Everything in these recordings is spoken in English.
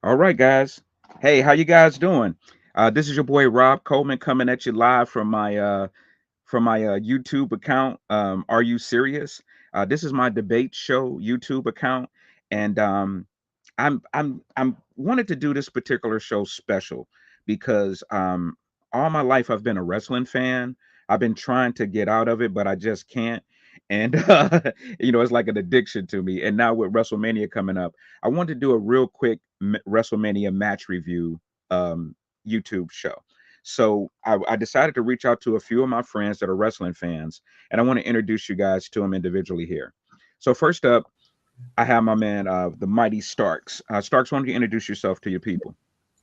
All right, guys. Hey, how you guys doing? This is your boy Rob Coleman coming at you live from my YouTube account. Are you serious? This is my debate show YouTube account, and I'm wanted to do this particular show special because all my life I've been a wrestling fan. I've been trying to get out of it, but I just can't. And it's like an addiction to me. And now with WrestleMania coming up, I want to do a real quick WrestleMania match review um, YouTube show. So I decided to reach out to a few of my friends that are wrestling fans, and I want to introduce you guys to them individually here. So first up, I have my man, the Mighty Starks. Starks, why don't you introduce yourself to your people?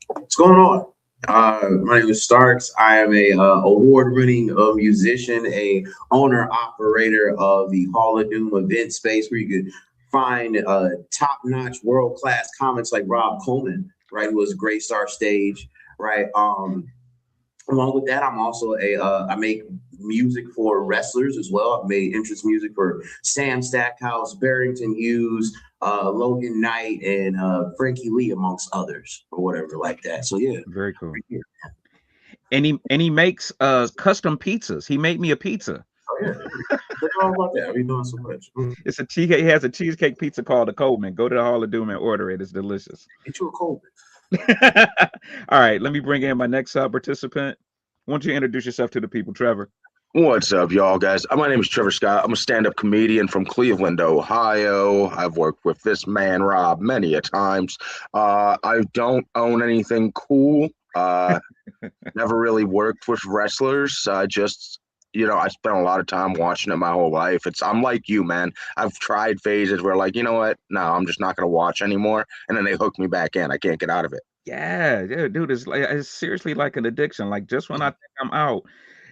What's going on? My name is Starks. I am a award-winning musician, a owner-operator of the Hall of Doom event space where you could find top-notch, world-class comics like Rob Coleman, right, who was Great Star Stage, right? Along with that, I'm also I make music for wrestlers as well. I've made entrance music for Sam Stackhouse, Barrington Hughes, Logan Knight, and Frankie Lee, amongst others, or whatever like that. So yeah, Very cool. right here. And he makes custom pizzas. He made me a pizza. Oh yeah, forgot all about that. We're doing so much. It's a cheesecake. He has a cheesecake pizza called the Coleman. Go to the Hall of Doom and order it. It's delicious. Get you a cold. All right, let me bring in my next participant. Why don't you introduce yourself to the people, Trevor? What's up, y'all, guys? My name is Trevor Scott. I'm a stand-up comedian from Cleveland, Ohio. I've worked with this man, Rob, many a times. I don't own anything cool. Never really worked with wrestlers. I spent a lot of time watching it my whole life. I'm like you, man. I've tried phases where, like, you know what? No, I'm just not going to watch anymore. And then they hook me back in. I can't get out of it. Yeah, dude, it's seriously like an addiction. Like just when I think I'm out,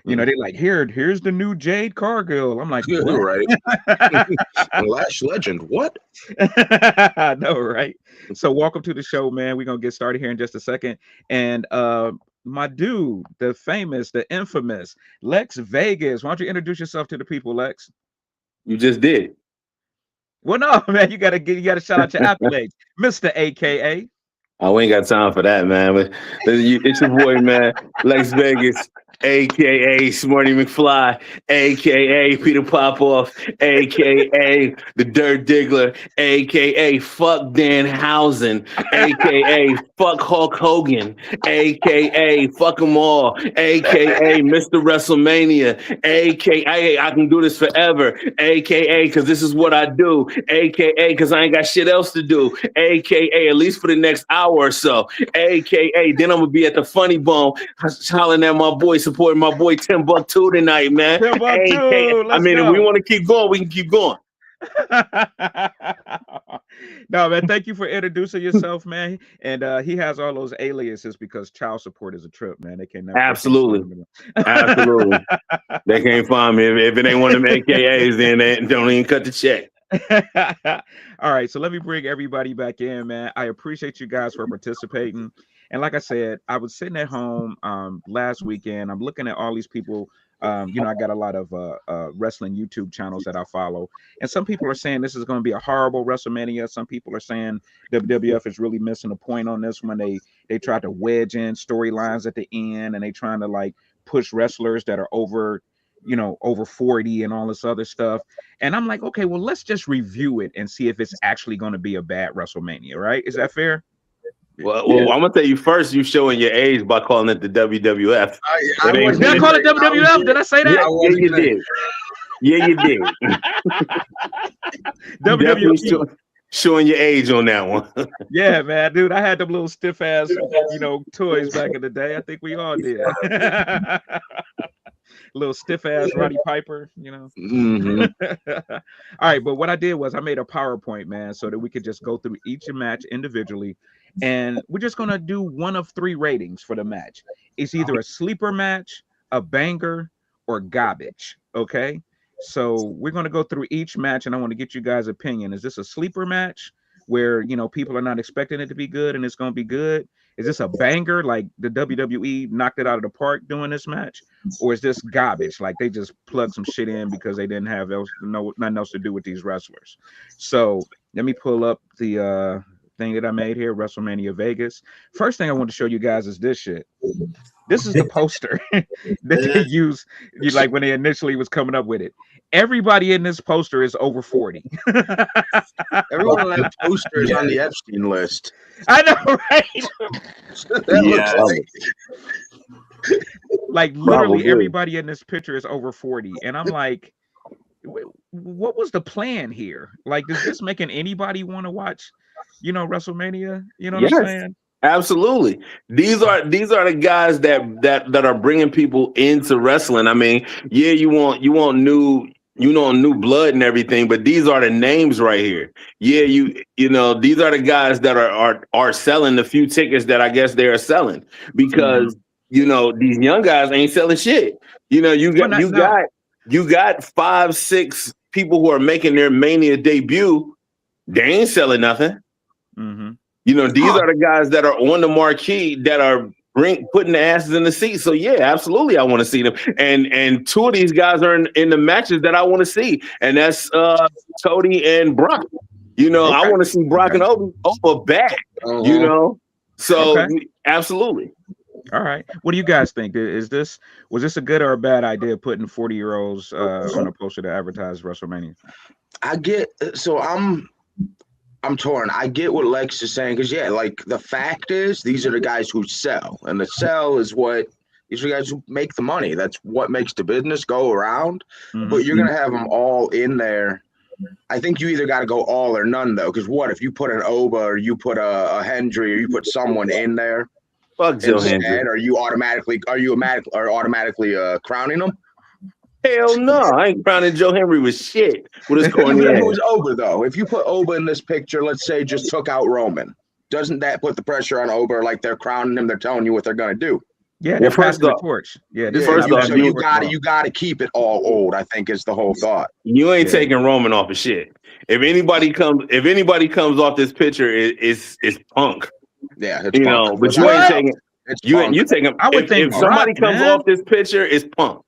they're like, here's the new Jade Cargill. I'm like, what? Right? Lash Legend, what? I know, right? So welcome to the show, man. We're gonna get started here in just a second. And my dude, the famous, the infamous Lex Vegas. Why don't you introduce yourself to the people, Lex? You just did. Well, no, man, you gotta shout out your accolades, Mr. AKA. Oh, we ain't got time for that, man. But it's your boy, man, Lex Vegas, aka Smarty McFly, aka Peter Popoff, aka the Dirt Diggler, aka fuck Danhausen, aka fuck Hulk Hogan, aka fuck them all, aka Mr. WrestleMania, aka I can do this forever, aka because this is what I do, aka because I ain't got shit else to do, aka at least for the next hour or so, aka then I'm gonna be at the Funny Bone hollering at my boy, supporting my boy Timbuktu tonight, man. Timbuktu, I mean, if we want to keep going, we can keep going. No, man, thank you for introducing yourself, man. And he has all those aliases because child support is a trip, man. They can never absolutely. They can't find me if it ain't one of them AKAs, then they don't even cut the check. All right, so let me bring everybody back in, man. I appreciate you guys for participating. And like I said, I was sitting at home last weekend. I'm looking at all these people. I got a lot of wrestling YouTube channels that I follow, and some people are saying this is going to be a horrible WrestleMania. Some people are saying WWF is really missing a point on this when they tried to wedge in storylines at the end, and they trying to like push wrestlers that are over 40 and all this other stuff. And I'm like, okay, well, let's just review it and see if it's actually going to be a bad WrestleMania, right? Is that fair? Well, I'm gonna tell you first. You showing your age by calling it the WWF. Did I call it WWF? Did I say that? Yeah, you did. Yeah, you did. WWE showing your age on that one. Yeah, man, dude. I had them little stiff ass, toys back in the day. I think we all did. Little stiff ass Roddy Piper, Mm-hmm. All right, but what I did was I made a PowerPoint, man, so that we could just go through each match individually, and we're just gonna do one of three ratings for the match. It's either a sleeper match, a banger, or garbage. Okay, so we're gonna go through each match, and I want to get you guys' opinion. Is this a sleeper match where people are not expecting it to be good and it's gonna be good? Is this a banger like the WWE knocked it out of the park doing this match? Or is this garbage? Like they just plugged some shit in because they didn't have nothing else to do with these wrestlers. So let me pull up the thing that I made here, WrestleMania Vegas. First thing I want to show you guys is this shit. This is the poster that they use, like when they initially was coming up with it. Everybody in this poster is over 40. Everyone on that poster is on the Epstein list. I know, right? That looks like literally Probably. everybody in this picture is over 40. And I'm like, what was the plan here? Like, is this making anybody want to watch, WrestleMania? You know what I'm saying? Absolutely. These are the guys that are bringing people into wrestling. I mean, yeah, you want new blood and everything, but these are the names right here. Yeah, these are the guys that are selling the few tickets that I guess they are selling, because these young guys ain't selling shit. You got 5, 6 people who are making their Mania debut. They ain't selling nothing. Mm-hmm. These are the guys that are on the marquee that are putting the asses in the seat. So yeah, absolutely, I want to see them. And 2 of these guys are in the matches that I want to see, and that's Cody and Brock. I want to see Brock and Oba back. So absolutely. All right. What do you guys think? Was this a good or a bad idea putting 40-year-olds on a poster to advertise WrestleMania? I'm torn. I get what Lex is saying, because like the fact is, these are the guys who sell, and the sell is these are the guys who make the money. That's what makes the business go around. Mm-hmm. But you're gonna have them all in there. I think you either got to go all or none, though, because what if you put an Oba or you put a Hendry or you put someone in there? Fuck Joe Hendry. Are you automatically crowning them? Hell no, I ain't crowning Joe Henry with shit. With his corny ass. Who's Oba though? If you put Oba in this picture, let's say just took out Roman, doesn't that put the pressure on Oba? Like they're crowning him, they're telling you what they're gonna do. Yeah, they're passing the torch. Yeah, so you gotta keep it all old, I think is the whole thought. You ain't taking Roman off of shit. If anybody comes off this picture, it's Punk. Yeah, it's Punk. But you ain't taking. You taking. I would think if somebody comes off this picture, it's Punk.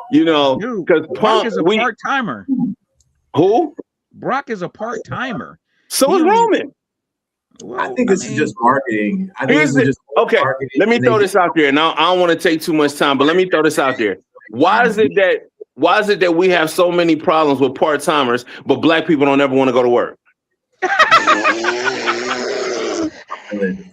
Because Brock is a part-timer. Who? Brock is a part-timer. So is Roman. Well, I think this is just marketing. Okay, let me throw this out there. Now I don't want to take too much time, but let me throw this out there. Why is it that we have so many problems with part-timers, but black people don't ever want to go to work?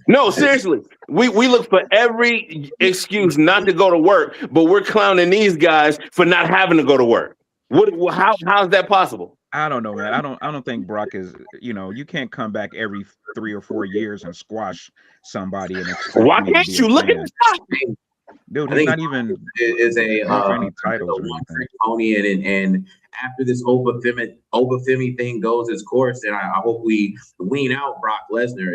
No, seriously. We look for every excuse not to go to work, but we're clowning these guys for not having to go to work. How's that possible? I don't know, man. I don't think Brock is. You can't come back every 3 or 4 years and squash somebody. Why can't you look at the dude? He's not even is a any titles or anything. Tony, and after this Oba Femi thing goes its course, then I hope we wean out Brock Lesnar.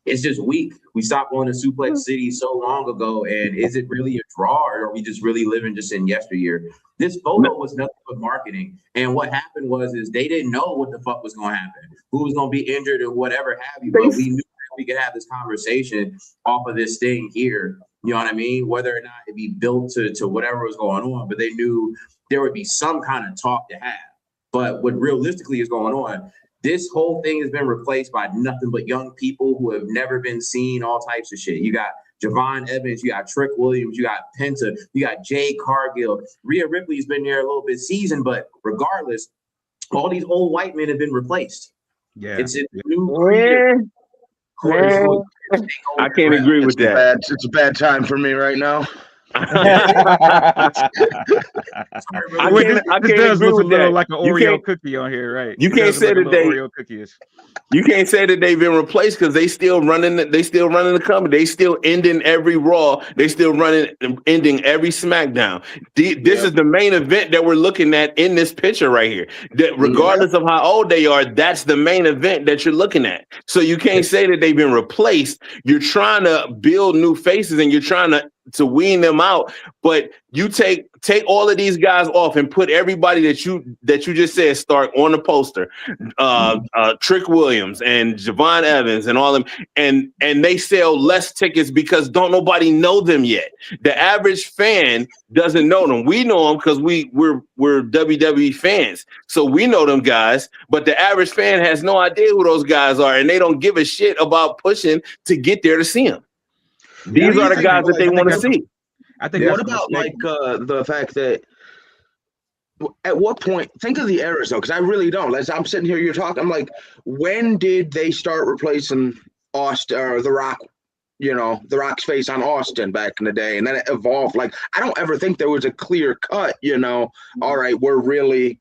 It's just weak. We stopped going to Suplex City so long ago, and is it really a draw, or are we just really living just in yesteryear? This photo was nothing but marketing, and what happened was they didn't know what the fuck was going to happen, who was going to be injured or whatever have you, but we knew that we could have this conversation off of this thing here. You know what I mean? Whether or not it be built to whatever was going on, but they knew there would be some kind of talk to have. But what realistically is going on, this whole thing has been replaced by nothing but young people who have never been seen, all types of shit. You got Javon Evans, you got Trick Williams, you got Penta, you got Jay Cargill. Rhea Ripley's been there a little bit seasoned, but regardless, all these old white men have been replaced. Yeah. It's a new I can't agree with that. It's a bad time for me right now. I can't does agree look with a little that. like an Oreo cookie on here, right? You can't say that Oreo cookies. You can't say that they've been replaced because they still running the company. They still ending every Raw. They still ending every SmackDown. This is the main event that we're looking at in this picture right here. That regardless of how old they are, that's the main event that you're looking at. So you can't say that they've been replaced. You're trying to build new faces and you're trying to to wean them out. But you take all of these guys off and put everybody that you just said start on the poster. Trick Williams and Javon Evans and all them, and they sell less tickets because don't nobody know them yet. The average fan doesn't know them. We know them because we're WWE fans, so we know them guys. But the average fan has no idea who those guys are, and they don't give a shit about pushing to get there to see them. These are the guys that they want to see. I think. What about like the fact that at what point? Think of the eras though, because I really don't. As I'm sitting here, you're talking. I'm like, when did they start replacing Austin or The Rock? You know, The Rock's face on Austin back in the day, and then it evolved. Like, I don't ever think there was a clear cut. You know, all right, we're really.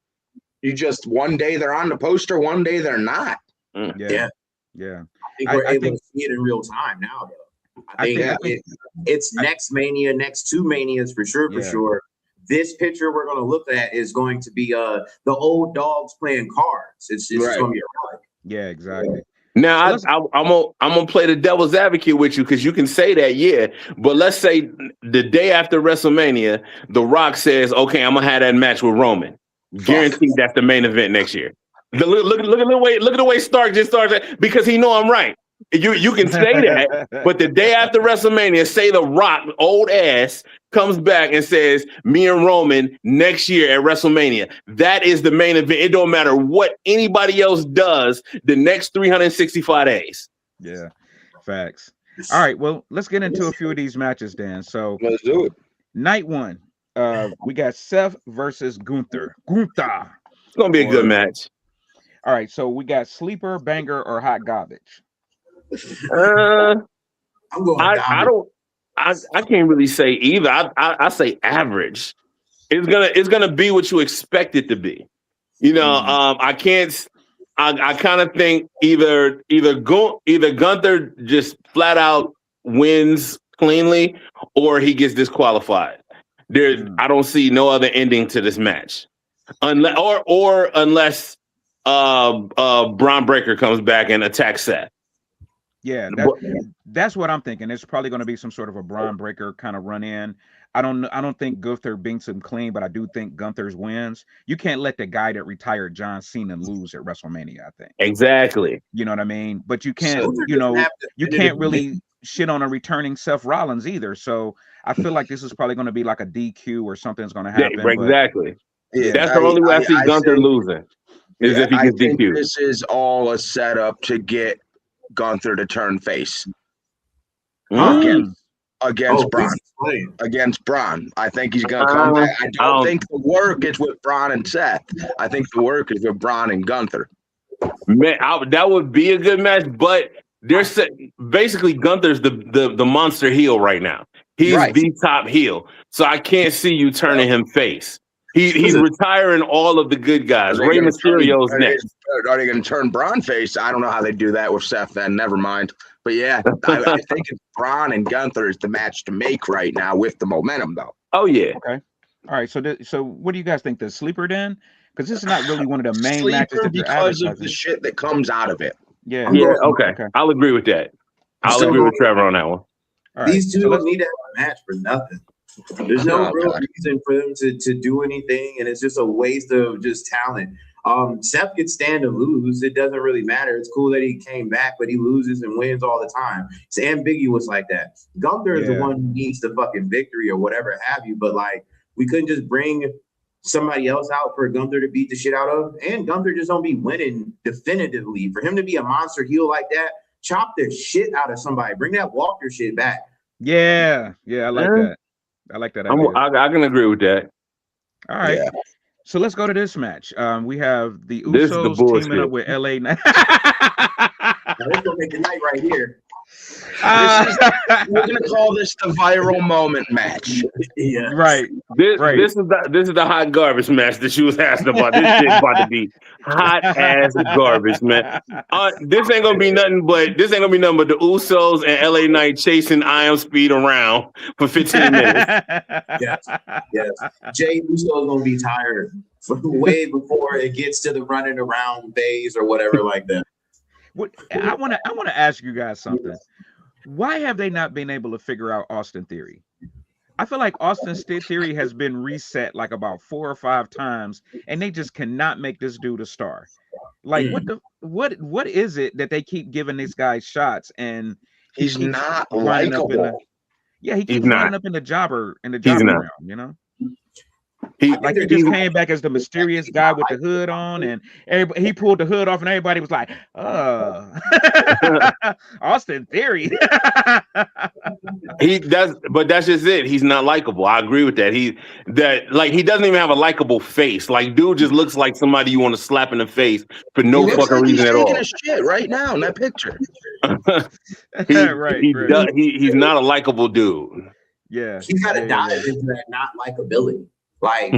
You just one day they're on the poster, one day they're not. Yeah. Yeah. I think we're able to see it in real time now, though. I think it's next Mania, next two Manias for sure. This picture we're going to look at is going to be the old dogs playing cards. It's just going to be a relic. Yeah, exactly. Now I'm gonna play the devil's advocate with you because you can say that, but let's say the day after WrestleMania, The Rock says, "Okay, I'm gonna have that match with Roman." Guaranteed that's the main event next year. Look at the way Stark just started because he know I'm right. You can say that, but the day after WrestleMania, say The Rock, old ass, comes back and says, "Me and Roman next year at WrestleMania." That is the main event. It don't matter what anybody else does the next 365 days. Yeah, facts. All right, well, let's get into a few of these matches, Dan. So let's do it. Night one. We got Seth versus Gunther. It's gonna be a good match. All right, so we got sleeper, banger, or hot garbage. I'm going. I can't really say either. I say average. It's gonna be what you expect it to be. You know, I can't. I kind of think either Gunther just flat out wins cleanly, or he gets disqualified. I don't see no other ending to this match, unless Braun Breaker comes back and attacks Seth. Yeah, that's what I'm thinking. It's probably going to be some sort of a Braun Breaker kind of run in. I don't think Gunther beats him clean, but I do think Gunther's wins. You can't let the guy that retired John Cena lose at WrestleMania, I think. Exactly. You know what I mean? But you can't, you can't really shit on a returning Seth Rollins either. So I feel like this is probably going to be like a DQ or something's going to happen. Yeah, exactly. That's the only way I see Gunther losing. Is if he gets DQ. This is all a setup to get Gunther to turn face against Braun. Against Braun. I think he's going to come back. I don't think the work is with Braun and Seth. I think the work is with Braun and Gunther. Man, that would be a good match, but there's basically Gunther's the monster heel right now. He's the top heel. So I can't see you turning him face. He's retiring all of the good guys. Rey Mysterio's next. Are they going to turn Braun face? I don't know how they do that with Seth then. Never mind. But yeah, I think it's Braun and Gunther is the match to make right now with the momentum, though. Oh, yeah. Okay. All right. So what do you guys think? The sleeper then? Because this is not really one of the main matches that because of the shit that comes out of it. Yeah. Okay. I'll agree with that. I'll agree with Trevor on that one. Right. These two don't need to have a match for nothing. There's no real reason for them to do anything, and it's just a waste of just talent. Seth could stand to lose. It doesn't really matter. It's cool that he came back, but he loses and wins all the time. It's ambiguous like that. Gunther is the one who needs the fucking victory or whatever have you, but like we couldn't just bring somebody else out for Gunther to beat the shit out of, and Gunther just don't be winning definitively. For him to be a monster heel like that, chop the shit out of somebody. Bring that Walker shit back. Yeah, I like that. I like that idea. I can agree with that. All right. Yeah. So let's go to this match. We have the Usos teaming up with LA Knight. Let's go make the night right here. We're gonna call this the viral moment match. Yeah, right. This is the hot garbage match that she was asking about. This shit about to be hot ass garbage, man. This ain't gonna be nothing but the Usos and LA Knight chasing Iron Speed around for 15 minutes. Yes. Jay Uso is gonna be tired way before it gets to the running around phase or whatever like that. I want to ask you guys something. Why have they not been able to figure out Austin Theory? I feel like Austin's Theory has been reset like about 4 or 5 times, and they just cannot make this dude a star. Like, Mm. what is it that they keep giving this guy shots, and he He's keeps not winding up in the likable. yeah, he He's keeps winding not. up in the jobber He's not. realm, you know? He, I think Like he they're just doing came back as the mysterious he's guy not with the hood on, and everybody, he pulled the hood off, and everybody was like, Austin Theory." he does, but that's just it. He's not likable. I agree with that. He doesn't even have a likable face. Like, dude just looks like somebody you want to slap in the face for He no looks fucking like he's reason at taking all. a shit right now in that picture. Right, right. He's not a likable dude. Yeah, he's got to yeah, dive into that not likability. Like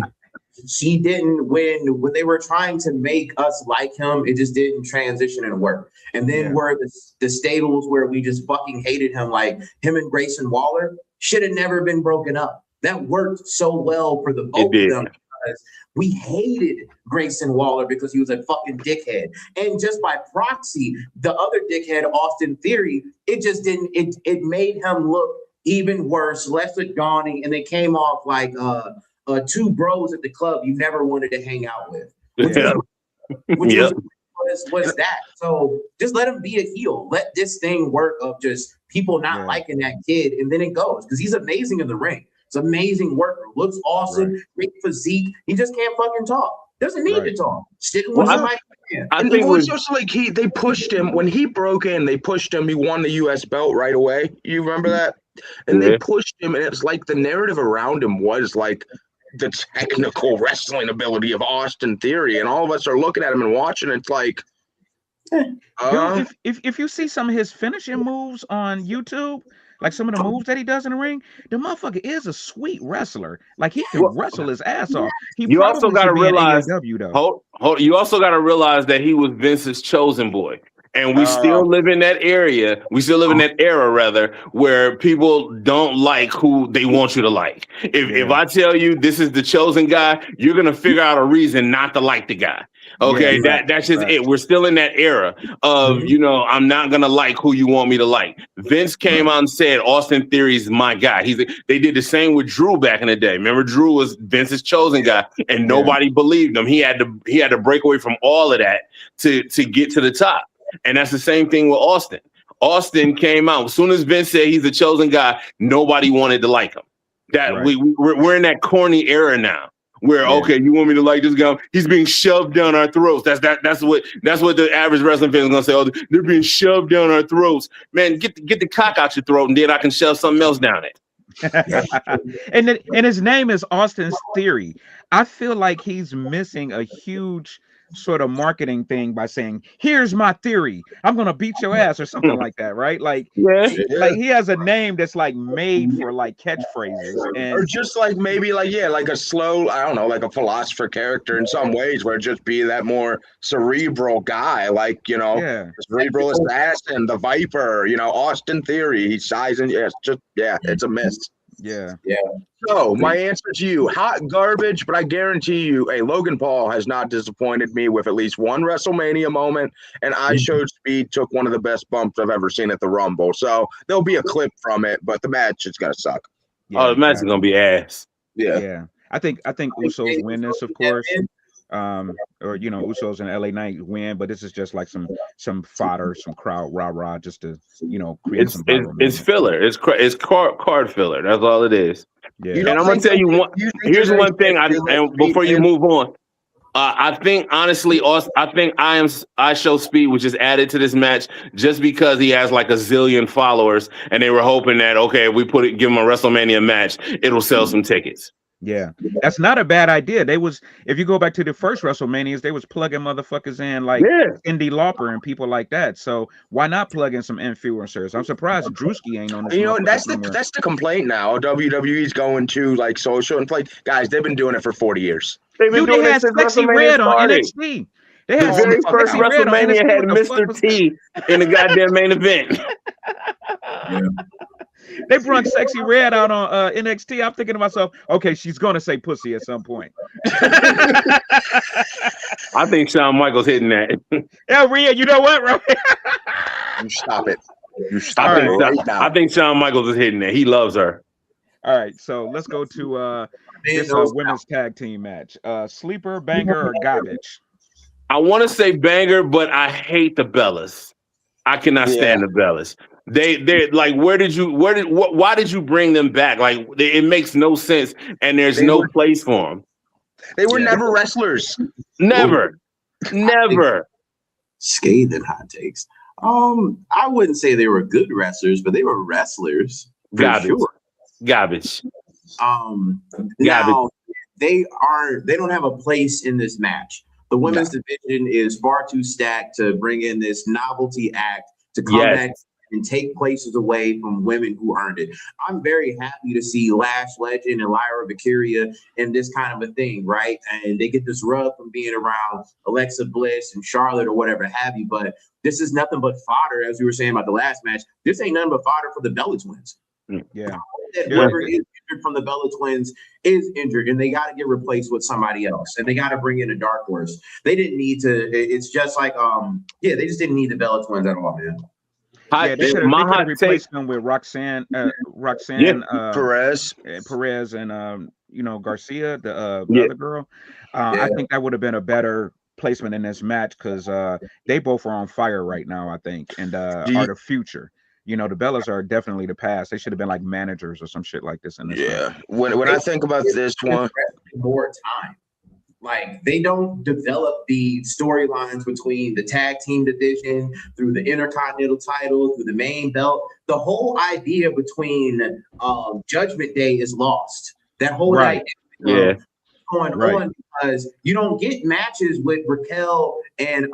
he didn't when they were trying to make us like him, it just didn't transition and work. And then Yeah. were the stables where we just fucking hated him, like him and Grayson Waller should have never been broken up. That worked so well for the both of did. them because we hated Grayson Waller because he was a fucking dickhead. And just by proxy, the other dickhead, Austin Theory, it just didn't, it made him look even worse, less adorning, and they came off like two bros at the club you never wanted to hang out with, which Yeah. was that. So just let him be a heel. Let this thing work of just people not liking that kid, and then it goes because he's amazing in the ring. He's an amazing worker, looks awesome, great physique. He just can't fucking talk. Doesn't need to talk. Stick with somebody. I And think it it was was just like they pushed him when he broke in. They pushed him. He won the U.S. belt right away. You remember that? And they pushed him, and it's like the narrative around him was like the technical wrestling ability of Austin Theory, and all of us are looking at him and watching. It's like, dude, if you see some of his finishing moves on YouTube, like some of the moves that he does in the ring, the motherfucker is a sweet wrestler. Like he can wrestle his ass off. He you also probably got to should be in realize. AEW though. You also got to realize that he was Vince's chosen boy. And we still live in that area. We still live in that era, rather, where people don't like who they want you to like. If I tell you this is the chosen guy, you're gonna figure out a reason not to like the guy. Okay, that's just it. We're still in that era of I'm not gonna like who you want me to like. Vince came out and said Austin Theory's my guy. They did the same with Drew back in the day. Remember, Drew was Vince's chosen guy, and nobody believed him. He had to break away from all of that to get to the top. And that's the same thing with Austin. Austin came out as soon as Vince said he's the chosen guy. Nobody wanted to like him. We're in that corny era now, where okay, you want me to like this guy? He's being shoved down our throats. That's what the average wrestling fan is gonna say. Oh, they're being shoved down our throats. Man, get the cock out your throat, and then I can shove something else down it. and his name is Austin's Theory. I feel like he's missing a huge sort of marketing thing by saying, "Here's my theory. I'm gonna beat your ass" or something like that, right? Like, like he has a name that's like made for like catchphrases, or just like maybe like a slow, I don't know, like a philosopher character in some ways, where it just be that more cerebral guy, like the cerebral assassin, the Viper, Austin Theory. He's sizing, it's a miss. Yeah. So my answer to you, hot garbage, but I guarantee you, Logan Paul has not disappointed me with at least one WrestleMania moment, and I Showed Speed took one of the best bumps I've ever seen at the Rumble. So there'll be a clip from it, but the match is gonna suck. The match is gonna be ass. Yeah. I think Usos win this, of course. Or Usos and LA Knight win, but this is just like some fodder, some crowd rah just to create some. It's filler. It's card filler. That's all it is. Yeah. And I'm gonna tell you one. Here's one thing. And before you move on, I think honestly, I Show Speed was just added to this match just because he has like a zillion followers, and they were hoping that if we give him a WrestleMania match, it'll sell some tickets. Yeah, that's not a bad idea. If you go back to the first WrestleManias, they was plugging motherfuckers in like Cyndi Lauper and people like that. So why not plug in some influencers? I'm surprised Drewski ain't on this. That's the complaint now. WWE's going to like social and play. Guys, they've been doing it for 40 years. They've been doing it since Sexy Red on NXT. The very first WrestleMania had Mr. T in the goddamn main event. They brought Sexy Red out on NXT. I'm thinking to myself, okay, she's gonna say pussy at some point. I think Shawn Michaels hitting that. Yeah, Rhea, you know what, right? You stop it. I think Shawn Michaels is hitting that. He loves her. All right, so let's go to Man, this those women's tag team match. Sleeper, banger, or garbage? I want to say banger, but I hate the Bellas. I cannot Yeah, stand the Bellas. They're like, why did you bring them back? Like, it makes no sense, and there's they no were place for them. they were Yeah, never wrestlers. Never, hot takes, never. scathing hot takes. I wouldn't say they were good wrestlers, but they were wrestlers for Garbage, sure. garbage, Um, garbage. now they don't have a place in this match. The No. women's division is far too stacked to bring in this novelty act to come Yes. back and take places away from women who earned it. I'm very happy to see Lash Legend and Lyra Valkyria in this kind of a thing, right? And they get this rub from being around Alexa Bliss and Charlotte or whatever have you. But this is nothing but fodder, as we were saying about the last match. This ain't nothing but fodder for the Bella Twins. yeah, That yeah. whoever is injured from the Bella Twins is injured, and they got to get replaced with somebody else, and they got to bring in a dark horse. They didn't need to. It's just like they just didn't need the Bella Twins at all, man. Yeah, they could My have hot take. replaced them with Roxanne, Perez. Perez, and Garcia, the Yeah. other girl. I Yeah. think that would have been a better placement in this match because they both are on fire right now. I think, and Do you- are the future. The Bellas are definitely the past. They should have been like managers or some shit like this in this. match. Yeah. When I think about this one, More time. Like they don't develop the storylines between the tag team division through the Intercontinental title through the main belt. The whole idea between Judgment Day is lost. That whole Right. idea Yeah. going Right. on because you don't get matches with Raquel and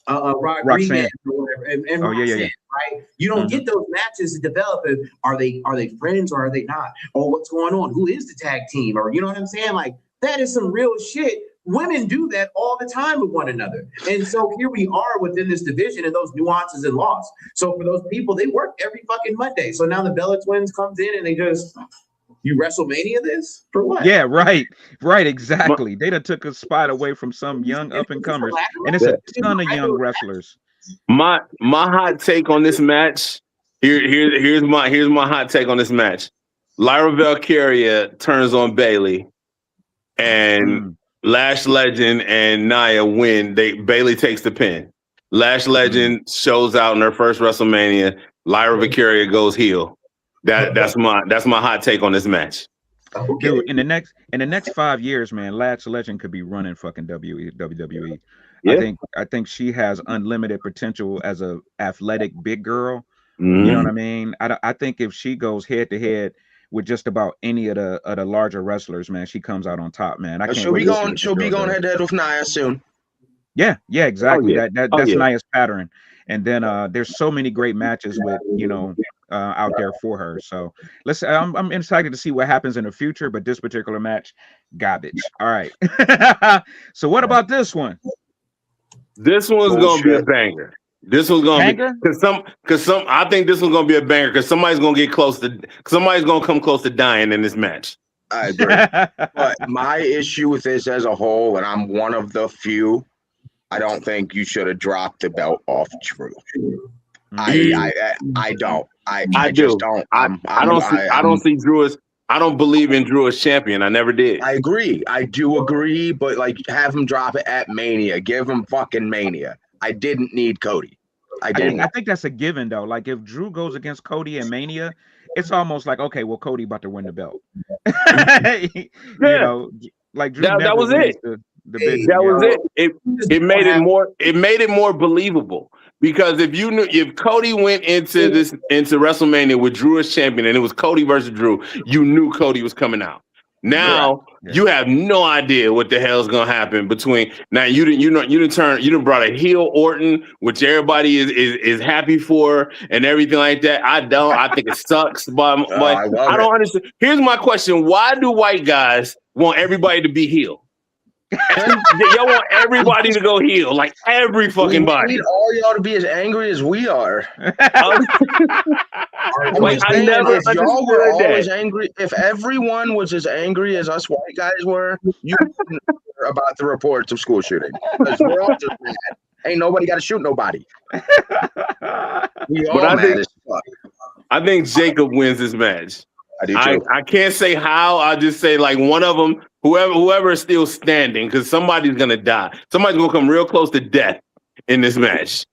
Rodriguez Roxanne. or whatever, and Oh, yeah, Roxanne, yeah. right? You don't Mhm. get those matches to develop. Are they friends or are they not? Or what's going on? Who is the tag team? Or you know what I'm saying? Like that is some real shit. Women do that all the time with one another. And so here we are within this division and those nuances and lost. So for those people, they work every fucking Monday. So now the Bella Twins comes in and they just, you WrestleMania this? For what? Yeah, right, exactly. They done took a spot away from some young up and comers, and it's a ton of young wrestlers. My hot take on this match. Here's my hot take on this match. Lyra Valkyria turns on Bailey, and Mm. Lash Legend and Nia win. Bailey takes the pin. Lash Legend shows out in her first WrestleMania. Lyra Valkyria goes heel. That's my hot take on this match. Okay. Dude, in the next 5 years, man, Lash Legend could be running fucking WWE. Yeah. I think she has unlimited potential as a athletic big girl. Mhm. You know what I mean? I think if she goes head to head with just about any of the larger wrestlers, man, she comes out on top, man. I can't she'll wait be to see going. what She'll the be girl going does. head to head with Nia soon. Yeah, exactly. yeah. That's yeah. Nia's pattern. And then there's so many great matches with out there for her. So I'm excited to see what happens in the future. But this particular match, garbage. All right. So what about this one? This one's gonna be a Bullshit. banger. This one's gonna Banger? be because I think this one's gonna be a banger because somebody's gonna come close to dying in this match. I agree. But my issue with this as a whole, and I'm one of the few, I don't think you should have dropped the belt off Drew. I don't. I just don't. I don't see Drew as. I don't believe in Drew as champion. I never did. I agree. I do agree, but like have him drop it at Mania. Give him fucking Mania. I didn't need Cody. I didn't. I think that's a given though. Like if Drew goes against Cody in Mania, it's almost like okay, well Cody about to win the belt. You know, like Drew That never was wins it. the big. That was you know? it. It made it more believable because if Cody went into WrestleMania with Drew as champion and it was Cody versus Drew, you knew Cody was coming out. Now you have no idea what the hell is gonna happen between now. You didn't brought a heel Orton, which everybody is happy for and everything like that. I think it sucks, but I don't understand. Here's my question: why do white guys want everybody to be heel? Y'all want everybody to go heel, like every fucking body. We need all y'all to be as angry as we are. I never if y'all were understood always that. angry, if everyone was as angry as us white guys were, you wouldn't hear about the reports of school shooting. Because we're all just mad. Ain't nobody got to shoot nobody. We all mad as fuck. I think Jacob wins this match. I do too. I can't say how. I'll just say like one of them, whoever is still standing, because somebody's gonna die. Somebody's gonna come real close to death in this match.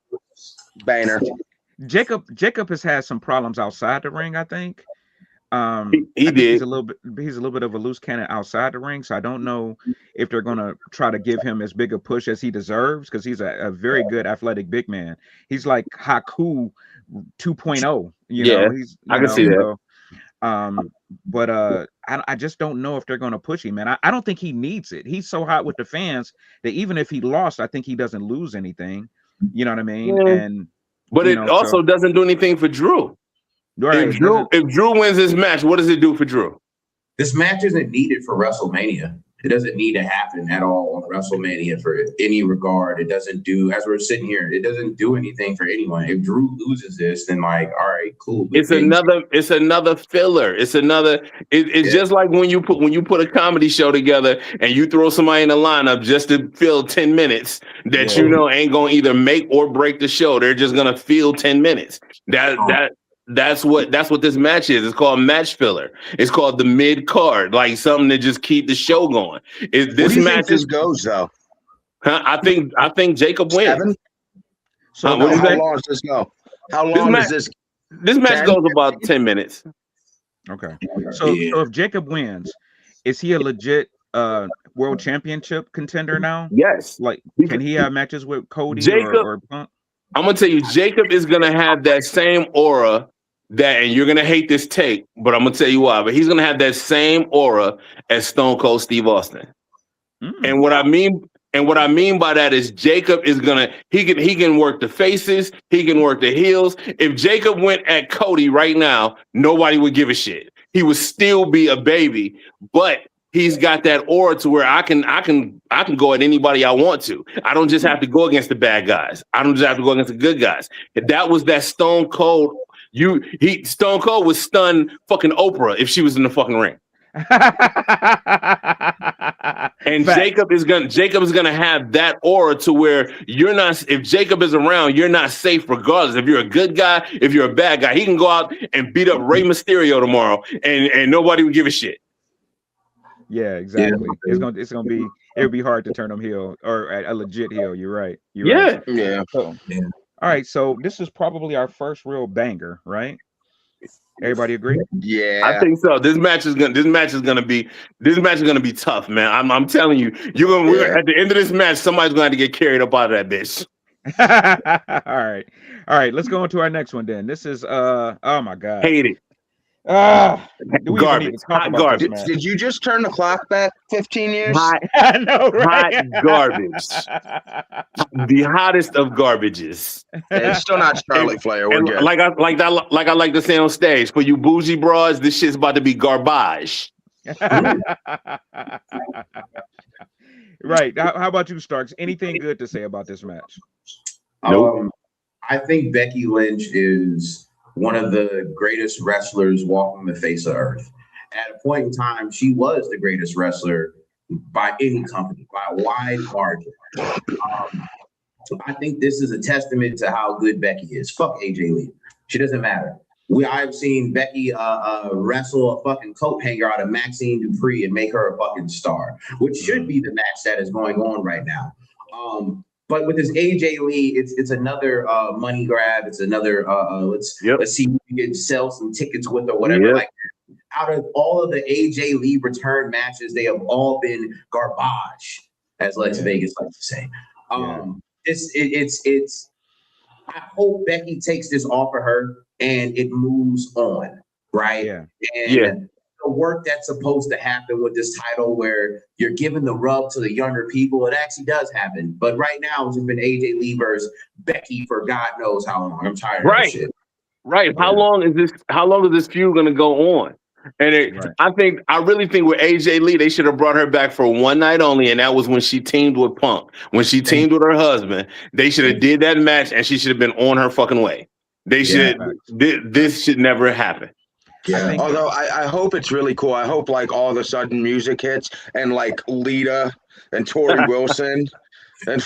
Banner. Jacob has had some problems outside the ring, I think. He I think did. he's a little bit of a loose cannon outside the ring, so I don't know if they're gonna try to give him as big a push as he deserves, because he's a very good athletic big man. He's like Haku 2.0, Yeah, he's I can see that. so but I just don't know if they're gonna push him, man. I don't think he needs it. He's so hot with the fans that even if he lost, I think he doesn't lose anything. You know what I mean? Yeah. And But it also doesn't do anything for Drew. right, If Drew wins this match, what does it do for Drew? This match isn't needed for WrestleMania. It doesn't need to happen at all on WrestleMania for any regard. It doesn't do, as we're sitting here, it doesn't do anything for anyone. If Drew loses this, then like, all right, cool. But It's another filler. It's just like when you put a comedy show together and you throw somebody in the lineup just to fill 10 minutes that ain't gonna either make or break the show. They're just gonna fill 10 minutes. That's what this match is. It's called match filler. It's called the mid card, like something to just keep the show going. This match goes though. I think Jacob wins. 7? So how long does this go? How long is this? This match 10? goes about 10 minutes. Okay. So if Jacob wins, is he a legit world championship contender now? Yes. Like, can he have matches with Cody or Punk? I'm gonna tell you, Jacob is gonna have that same aura and you're gonna hate this take, but I'm gonna tell you why. But he's gonna have that same aura as Stone Cold Steve Austin. And what I mean by that is Jacob is he can work the faces, he can work the heels. If Jacob went at Cody right now, nobody would give a shit. He would still be a baby, but he's got that aura to where I can go at anybody I want to. I don't just have to go against the bad guys. I don't just have to go against the good guys. That was that Stone Cold. Stone Cold would stun fucking Oprah if she was in the fucking ring. And Jacob is gonna have that aura to where you're not. If Jacob is around, you're not safe regardless. If you're a good guy, if you're a bad guy, he can go out and beat up Rey Mysterio tomorrow, and nobody would give a shit. Yeah, exactly. Yeah. It'll be hard to turn him heel or a legit heel. You're right. Yeah. So, all right. So this is probably our first real banger, right? Everybody agree? Yeah, I think so. This match is gonna be tough, man. I'm telling you, at the end of this match, somebody's gonna have to get carried up out of that bitch. All right. Let's go on to our next one then. This is oh my god, hate it. Garbage. Hot garbage. Did you just turn the clock back 15 years? I know, right? Hot garbage. The hottest of garbages. It's still not Charlotte Flair. We're good. Like I like to say on stage, for you bougie broads, this shit's about to be garbage. Right. How about you, Starks? Anything good to say about this match? Nope. I think Becky Lynch is one of the greatest wrestlers walking the face of earth. At a point in time, she was the greatest wrestler by any company, by a wide margin. I think this is a testament to how good Becky is. Fuck AJ Lee. She doesn't matter. I've seen Becky wrestle a fucking coat hanger out of Maxine Dupree and make her a fucking star, which should be the match that is going on right now. But with this AJ Lee, it's another money grab. It's another let's see if we can sell some tickets with or whatever. Yep. Like, out of all of the AJ Lee return matches, they have all been garbage, as Lex Vegas likes to say. It's. I hope Becky takes this off of her and it moves on, right? Yeah. And the work that's supposed to happen with this title, where you're giving the rub to the younger people, it actually does happen. But right now, it's just been AJ Lee versus Becky for God knows how long. I'm tired of this shit. Right. How long is this feud gonna go on? And I really think with AJ Lee, they should have brought her back for one night only, and that was when she teamed with Punk. When she teamed with her husband, they should have did that match, and she should have been on her fucking way. They should. This should never happen. Yeah. Although I hope it's really cool. I hope like all of a sudden music hits and like Lita and Tori Wilson and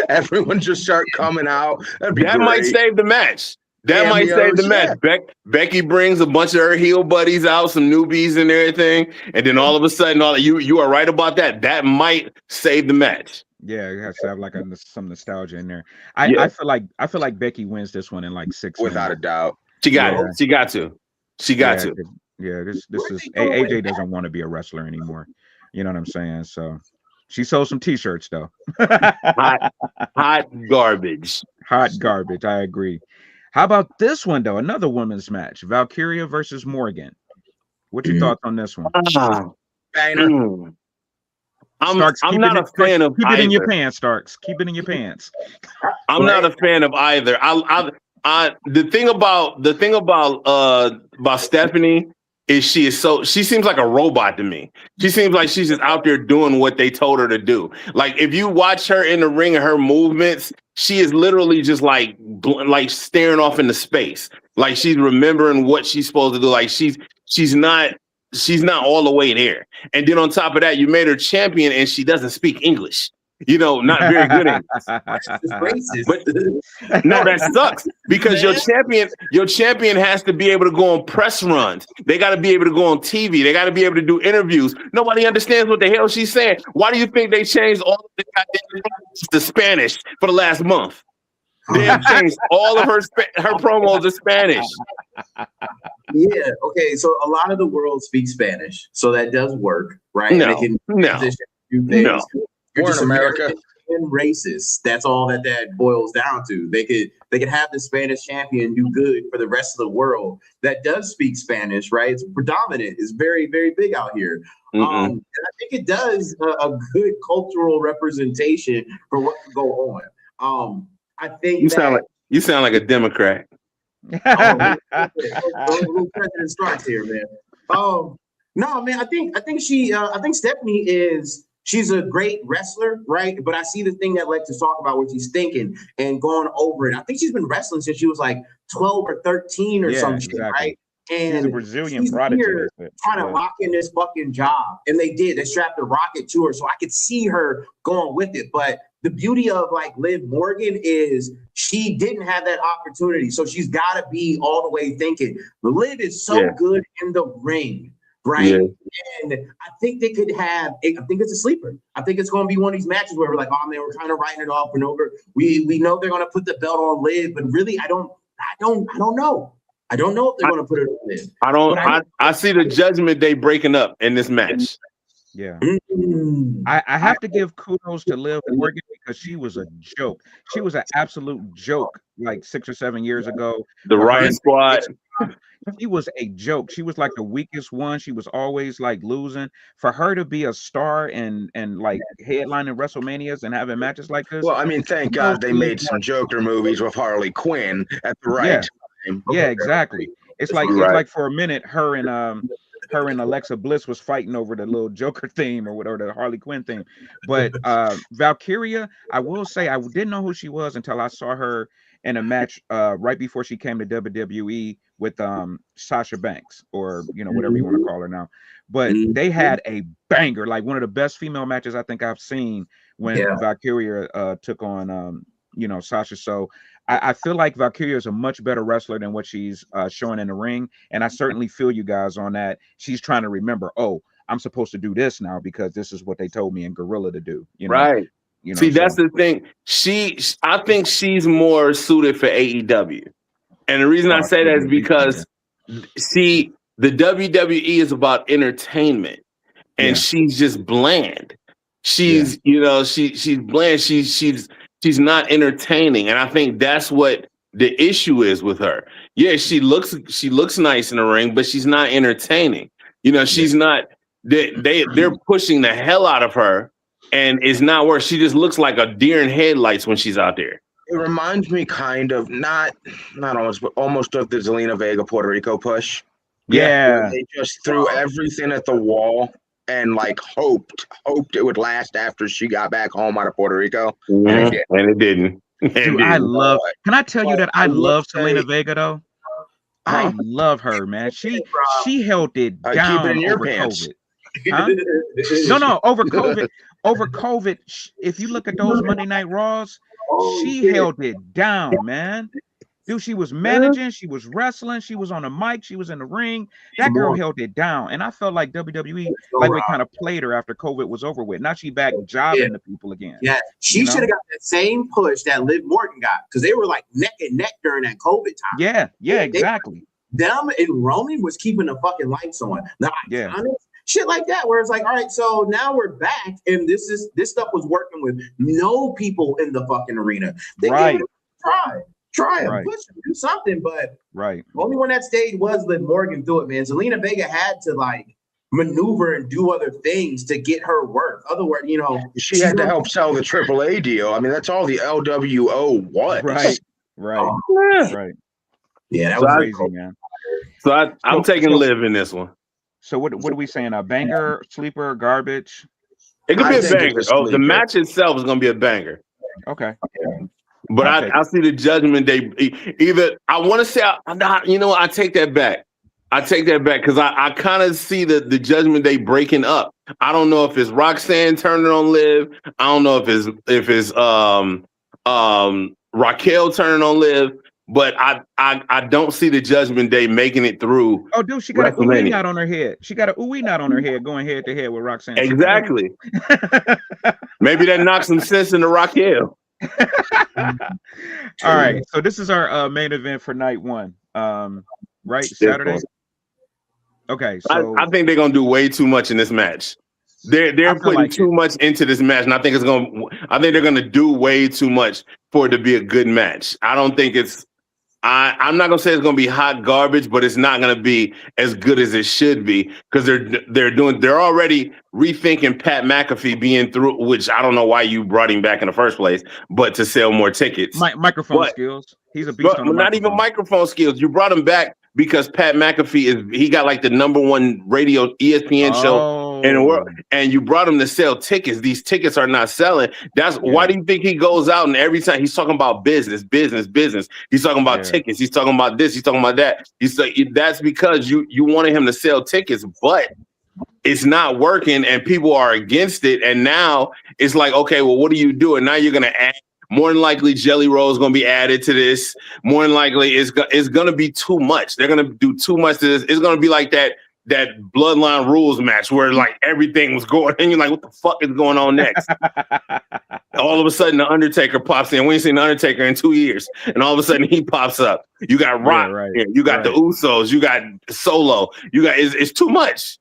everyone just start coming out. That might save the match. That might save the cameos, match. Becky brings a bunch of her heel buddies out, some newbies and everything, and then all of a sudden, you are right about that. That might save the match. Yeah, you have to have like some nostalgia in there. Yeah, I feel like Becky wins this one in like 6 without a minutes. doubt. she got Yeah, it. She got to. She got yeah, to. 'cause- yeah. This Where is they going with AJ that? doesn't want to be a wrestler anymore. You know what I'm saying? So she sold some T-shirts though. Hot, hot garbage. Hot garbage. I agree. How about this one though? Another women's match: Valkyria versus Morgan. What your thoughts on this one? Ah, Banger. mm. Starks, I'm not a fan of keep it in your either. pants, Starks. Keep it in your pants. I'm not a fan of either. The thing about Stephanie is she seems like a robot to me. She seems like she's just out there doing what they told her to do. Like if you watch her in the ring and her movements, she is literally just like staring off into space. Like she's remembering what she's supposed to do. Like she's not all the way there. And then on top of that, you made her champion and she doesn't speak English. You know, not very good English. It's racist. But no, that sucks because your champion has to be able to go on press runs. They got to be able to go on TV. They got to be able to do interviews. Nobody understands what the hell she's saying. Why do you think they changed all of the goddamn to Spanish for the last month? They have changed all of her promos to Spanish. Yeah. Okay. So a lot of the world speaks Spanish, so that does work, right? No, And it can no, transition to things. no. You're We're just in America. American and racist. That's all that boils down to. They could have the Spanish champion do good for the rest of the world that does speak Spanish, right? It's predominant. It's very, very big out here. And I think it does a good cultural representation for what can go on. I think You sound like a Democrat. little President Starks here, man. No, man. I think Stephanie she's a great wrestler, right? But I see the thing that Lex is talking about, what she's thinking and going over it. I think she's been wrestling since she was like 12 or 13 or some shit, right? And she's a Brazilian prodigy. Here trying to lock in this fucking job. And they did. They strapped a rocket to her. So I could see her going with it. But the beauty of like Liv Morgan is she didn't have that opportunity. So she's got to be all the way thinking. Liv is so good in the ring, right? Yeah. And I think they could have, I think it's a sleeper. I think it's going to be one of these matches where we're like, oh man, we're kind of writing it off and over. We know they're going to put the belt on Liv, but really, I don't know. I don't know if they're going to put it on Liv. I see the Judgment Day breaking up in this match. Yeah. I have to give kudos to Liv Morgan because she was a joke. She was an absolute joke like 6 or 7 years ago. The Riot Squad. She was a joke. She was like the weakest one. She was always like losing. For her to be a star and like headlining WrestleManias and having matches like this. Well, I mean, thank God they made some Joker movies with Harley Quinn at the right time. Yeah, exactly. It's like for a minute, her and Alexa Bliss was fighting over the little Joker theme or whatever, the Harley Quinn theme. But Valkyria, I will say I didn't know who she was until I saw her in a match right before she came to WWE with Sasha Banks, or whatever you want to call her now. But they had a banger, like one of the best female matches I think I've seen when Valkyria took on Sasha. So I feel like Valkyria is a much better wrestler than what she's showing in the ring. And I certainly feel you guys on that. She's trying to remember, oh, I'm supposed to do this now because this is what they told me in Gorilla to do. Right. See, that's the thing. I think she's more suited for AEW. And the reason I say that is because the WWE is about entertainment and she's just bland. She's she's bland. She's not entertaining, and I think that's what the issue is with her. Yeah, she looks nice in the ring, but she's not entertaining. She's not. They're pushing the hell out of her, and it's not worth. She just looks like a deer in headlights when she's out there. It reminds me kind of not almost, but almost of the Zelina Vega Puerto Rico push. Yeah, they just threw everything at the wall and like hoped it would last after she got back home out of Puerto Rico, and it didn't. Dude, can I tell you that I love Zelina Vega though? I love her, man. She held it down keep it in your over pants. COVID. Huh? No, over COVID. Over COVID, if you look at those Monday Night Raws, she held it down, man. Dude, she was managing, she was wrestling, she was on the mic, she was in the ring. That girl held it down. And I felt like WWE, like we kind of played her after COVID was over with. Now she back jobbing the people again. Yeah, she should have got that same push that Liv Morgan got, because they were like neck and neck during that COVID time. Yeah, exactly. Them and Roman was keeping the fucking lights on. Now, shit like that, where it's like, all right, so now we're back, and this stuff was working with no people in the fucking arena. They gave it a try and push him, do something, but the only one that stayed was Liv Morgan through it, man. Zelina Vega had to like maneuver and do other things to get her worth. Otherwise, she had to help sell the AAA deal. I mean, that's all the LWO was. Right. Yeah, that was crazy, man. So I'm taking Liv in this one. So what are we saying? A banger, sleeper, garbage? It could be a banger. Oh, the match itself is going to be a banger. Okay. But I see the Judgment Day. Either I want to say, I take that back. I take that back because I kind of see the Judgment Day breaking up. I don't know if it's Roxanne turning on Liv. I don't know if it's Raquel turning on Liv. But I don't see the Judgment Day making it through. Oh, dude, she got a ooey knot on her head. She got a ooey knot on her head going head to head with Roxanne. Exactly. Maybe that knocks some sense into Raquel. All right, so this is our main event for night one, right? Saturday. Okay, so I think they're gonna do way too much in this match. They're putting too much into this match, and I think they're gonna do way too much for it to be a good match. I don't think it's. I'm not gonna say it's gonna be hot garbage, but it's not gonna be as good as it should be because they're already rethinking Pat McAfee being through, which I don't know why you brought him back in the first place, but to sell more tickets. Microphone skills. He's a beast on the not even microphone skills. You brought him back because Pat McAfee he got like the #1 radio ESPN show in the world, and you brought him to sell tickets. These tickets are not selling. Why do you think he goes out and every time he's talking about business? He's talking about tickets. He's talking about this. He's talking about that. That's because you wanted him to sell tickets, but it's not working, and people are against it. And now it's like, okay, well, what do you do? And now you're gonna add. More than likely, Jelly Roll is going to be added to this. More than likely, it's going to be too much. They're going to do too much to this. It's going to be like that Bloodline Rules match where like everything was going, and you're like, what the fuck is going on next? All of a sudden, the Undertaker pops in. We ain't seen the Undertaker in 2 years, and all of a sudden he pops up. You got Rock, you got the Usos, you got Solo. You got it's too much,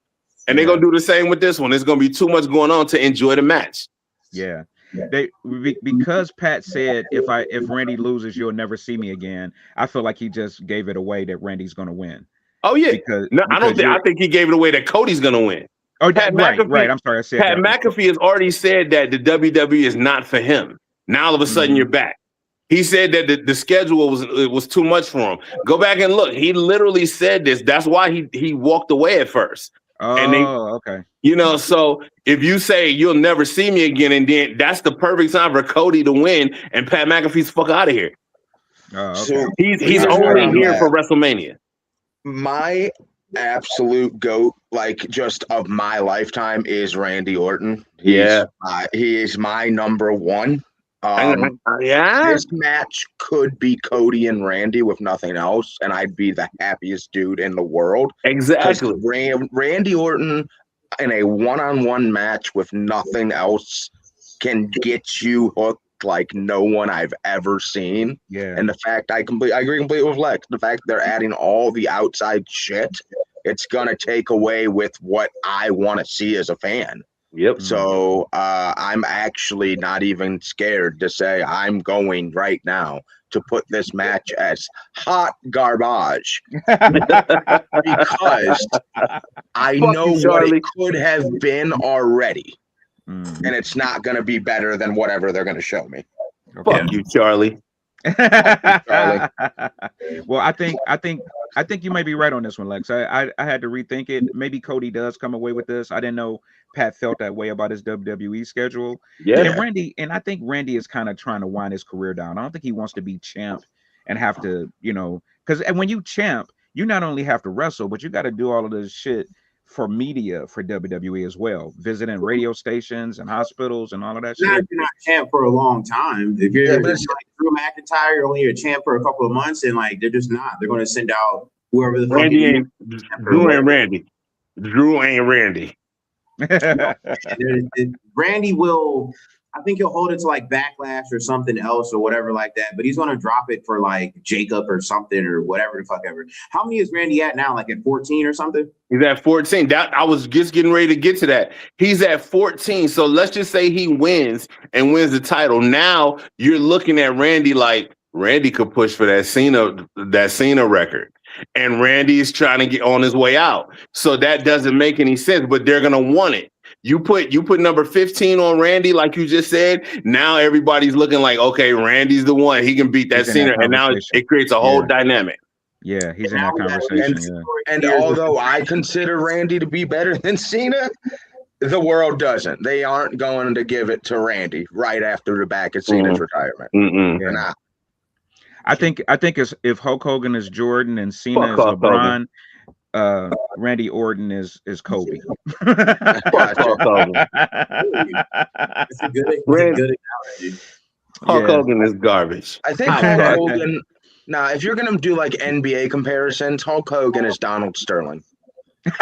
and they're going to do the same with this one. It's going to be too much going on to enjoy the match. Yeah. Because Pat said if Randy loses, you'll never see me again. I feel like he just gave it away that Randy's going to win. Oh yeah, I think he gave it away that Cody's going to win. Oh, right. I'm sorry, I said Pat McAfee has already said that the WWE is not for him. Now all of a sudden you're back. He said that the schedule was too much for him. Go back and look. He literally said this. That's why he walked away at first. Okay. So if you say you'll never see me again, and then that's the perfect time for Cody to win, and Pat McAfee's fuck out of here. Okay. So he's only here for WrestleMania. My absolute GOAT, like just of my lifetime, is Randy Orton. He is my #1. This match could be Cody and Randy with nothing else, and I'd be the happiest dude in the world. Exactly. Randy Orton in a one-on-one match with nothing else can get you hooked like no one I've ever seen. Yeah. And the fact I agree completely with Lex. The fact they're adding all the outside shit, it's gonna take away with what I want to see as a fan. Yep. So I'm actually not even scared to say I'm going right now to put this match as hot garbage because I know what it could have been already, and it's not going to be better than whatever they're going to show me. Okay. Fuck you, Charlie. Well, I think you may be right on this one, Lex. I had to rethink it. Maybe Cody does come away with this. I didn't know Pat felt that way about his WWE schedule. Yeah. And I think Randy is kind of trying to wind his career down. I don't think he wants to be champ and have to, because when you champ, you not only have to wrestle, but you got to do all of this shit for media for WWE as well, visiting radio stations and hospitals and all of that shit. You're not champ for a long time. If you're Drew McIntyre, you're only a champ for a couple of months, and like they're just not. They're going to send out whoever the fuck. Randy ain't Drew ain't Randy. Drew ain't Randy. Randy will. I think he'll hold it to like Backlash or something else or whatever like that. But he's going to drop it for like Jacob or something or whatever the fuck ever. How many is Randy at now? Like at 14 or something? He's at 14. I was just getting ready to get to that. He's at 14. So let's just say he wins the title. Now you're looking at Randy like Randy could push for that Cena record. And Randy's trying to get on his way out. So that doesn't make any sense, but they're going to want it. You put number 15 on Randy, like you just said. Now everybody's looking like, okay, Randy's the one. He can beat that Cena, and now it creates a whole dynamic. Yeah, he's in that conversation. And although I consider Randy to be better than Cena, the world doesn't. They aren't going to give it to Randy right after the back of Cena's retirement. Yeah. Nah. I think if Hulk Hogan is Jordan and Cena is LeBron. Randy Orton is Kobe. It's a good analogy. Hulk Hogan is garbage. I think Hulk Hogan. Now, if you're gonna do like NBA comparisons, Hulk Hogan is Donald Sterling. Hey,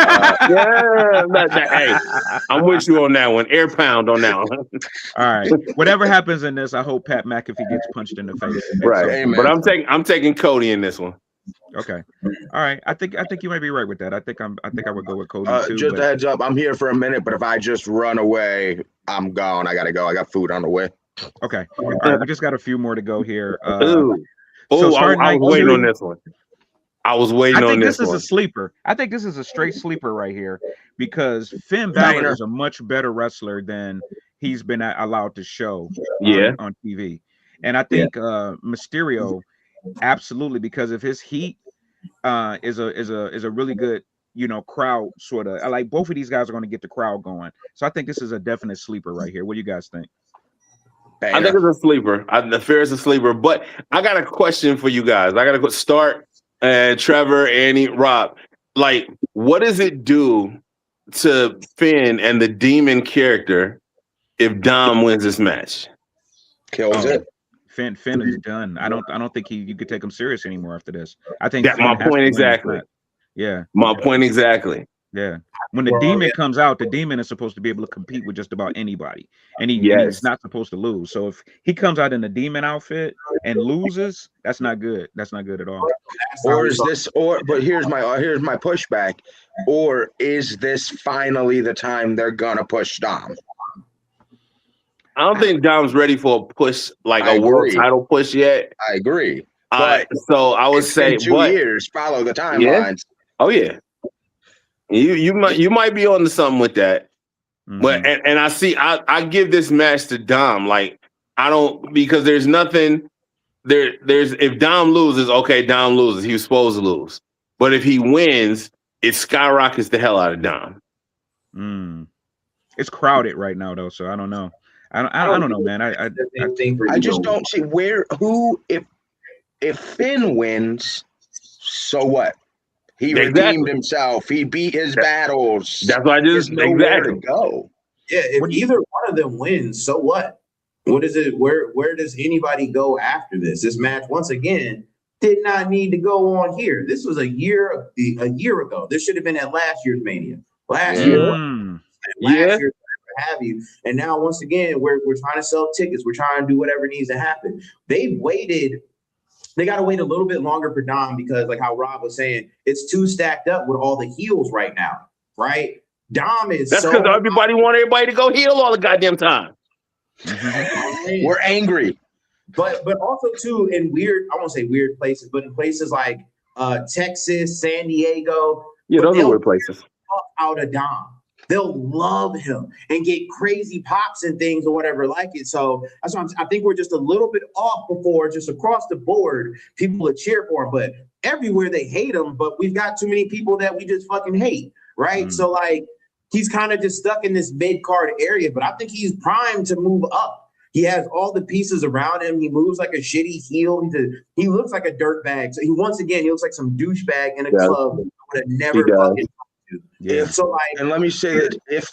I'm with you on that one. Air pound on that one. All right. Whatever happens in this, I hope Pat McAfee gets punched in the face. Right. But I'm taking Cody in this one. Okay. All right. I think you might be right with that. I think I would go with Cody too. Just a heads up, I'm here for a minute, but if I just run away, I'm gone. I gotta go. I got food on the way. Okay. All right. We just got a few more to go here. I was waiting on this one. I think this is a sleeper. I think this is a straight sleeper right here because Finn Balor is a much better wrestler than he's been allowed to show on TV. And I think Mysterio, absolutely, because of his heat, is a really good, crowd sort of. I like both of these guys are going to get the crowd going. So I think this is a definite sleeper right here. What do you guys think? I think it's a sleeper. The fair is a sleeper. But I got a question for you guys. I got to start. Trevor, Annie, Rob, like, what does it do to Finn and the Demon character if Dom wins this match? Kills it. Finn is done. I don't think you could take him serious anymore after this. I think that's my point exactly. Yeah, my point exactly. Yeah, when the Demon comes out, the Demon is supposed to be able to compete with just about anybody, and he's not supposed to lose. So if he comes out in the Demon outfit and loses, that's not good. That's not good at all. But here's my pushback. Or is this finally the time they're gonna push Dom? I don't think Dom's ready for a push, like a world title push yet. I agree. So I would say 2 years. Follow the timelines. Yeah? Oh yeah. You might be on to something with that. Mm-hmm. But and I give this match to Dom. Like, I don't, because there's nothing there's if Dom loses, okay, Dom loses. He was supposed to lose. But if he wins, it skyrockets the hell out of Dom. It's crowded right now though, so I don't know. I don't know, man. I just don't see if Finn wins, so what? He redeemed himself. He beat his battles. That's why I just to go. Yeah, if either one of them wins, so what? What is it? Where does anybody go after this? This match, once again, did not need to go on here. This was a year ago. This should have been at last year's Mania. Last year, have you. And now, once again, we're trying to sell tickets. We're trying to do whatever needs to happen. They got to wait a little bit longer for Dom because, like how Rob was saying, it's too stacked up with all the heels right now, right? Dom is That's because everybody want everybody to go heel all the goddamn time. We're angry. But also, too, in weird, I won't say weird places, but in places like Texas, San Diego. Yeah, those are weird places. Out of Dom. They'll love him and get crazy pops and things or whatever like it. So that's why I think we're just a little bit off before, just across the board, people will cheer for him. But everywhere they hate him, but we've got too many people that we just fucking hate, right? So like he's kind of just stuck in this mid-card area, but I think he's primed to move up. He has all the pieces around him. He moves like a shitty heel. He looks like a dirtbag. So he looks like some douchebag in a club that would have never fucking. Yeah. And let me say that if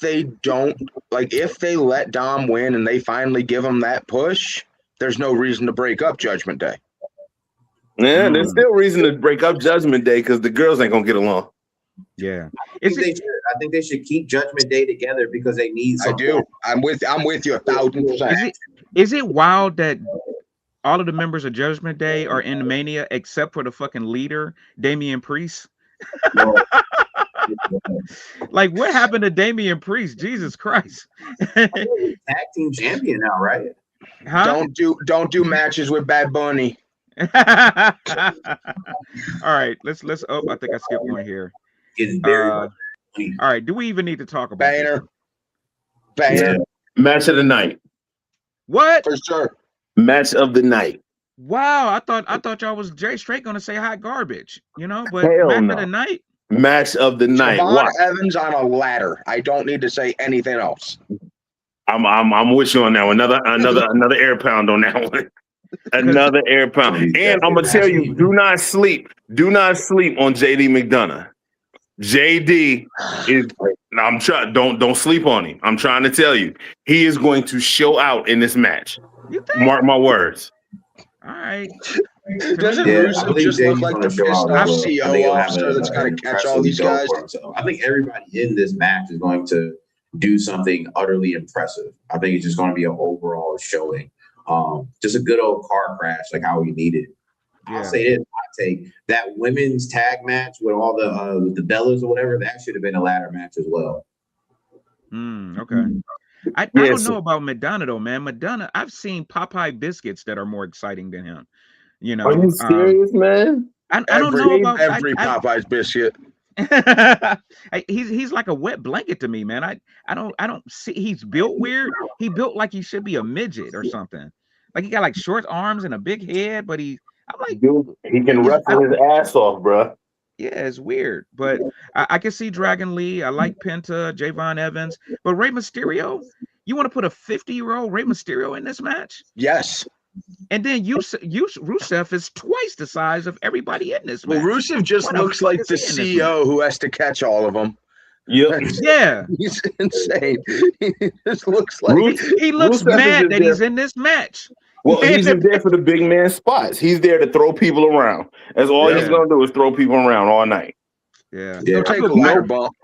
they let Dom win and they finally give him that push, there's no reason to break up Judgment Day. Yeah, there's still reason to break up Judgment Day because the girls ain't gonna get along. Yeah, I think they should keep Judgment Day together because they need I some. do. I'm with you 1,000%. Is it wild that all of the members of Judgment Day are in Mania except for the fucking leader, Damian Priest? Like, what happened to Damian Priest? Jesus Christ! Tag team champion now, right? Huh? Don't do matches with Bad Bunny. All right, let's. Oh, I think I skipped one here. All right, do we even need to talk about Banner? Yeah. Match of the night. What? For sure. Match of the night. Wow, I thought y'all was Jay straight gonna say hot garbage, you know, but Hell match no. of the night. Match of the night. Javon Evans on a ladder. I don't need to say anything else. I'm with you on that one. Another air pound on that one. Another air pound. And I'm gonna tell you, do not sleep on JD McDonough. JD is don't sleep on him. I'm trying to tell you, he is going to show out in this match. You think? Mark my words. All right. Doesn't Rusev just look like the pissed off CO officer that's got to catch all these guys? I think everybody in this match is going to do something utterly impressive. I think it's just going to be an overall showing. Just a good old car crash, like how we needed. Yeah. I'll say this: I take that women's tag match with all the with the Bellas or whatever. That should have been a ladder match as well. Okay. I don't know about Madonna though, man. Madonna, I've seen Popeye biscuits that are more exciting than him. You know, are you serious, man? I don't know about every Popeye's biscuit. He's like a wet blanket to me, man. I don't see. He's built weird. He built like he should be a midget or something. Like he got like short arms and a big head, but I'm like, dude, he can wrestle his ass off, bro. Yeah, it's weird, but I can see Dragon Lee. I like Penta, Javon Evans, but Rey Mysterio. You want to put a 50-year-old Rey Mysterio in this match? Yes. And then Rusev is twice the size of everybody in this match. Well, Rusev just looks like the CEO who has to catch all of them. Yep. Yeah. He's insane. He just looks like he looks mad that he's in this match. Well, he's just there for the big man spots. He's there to throw people around. That's all he's gonna do is throw people around all night. Yeah. He'll take a ladder bump.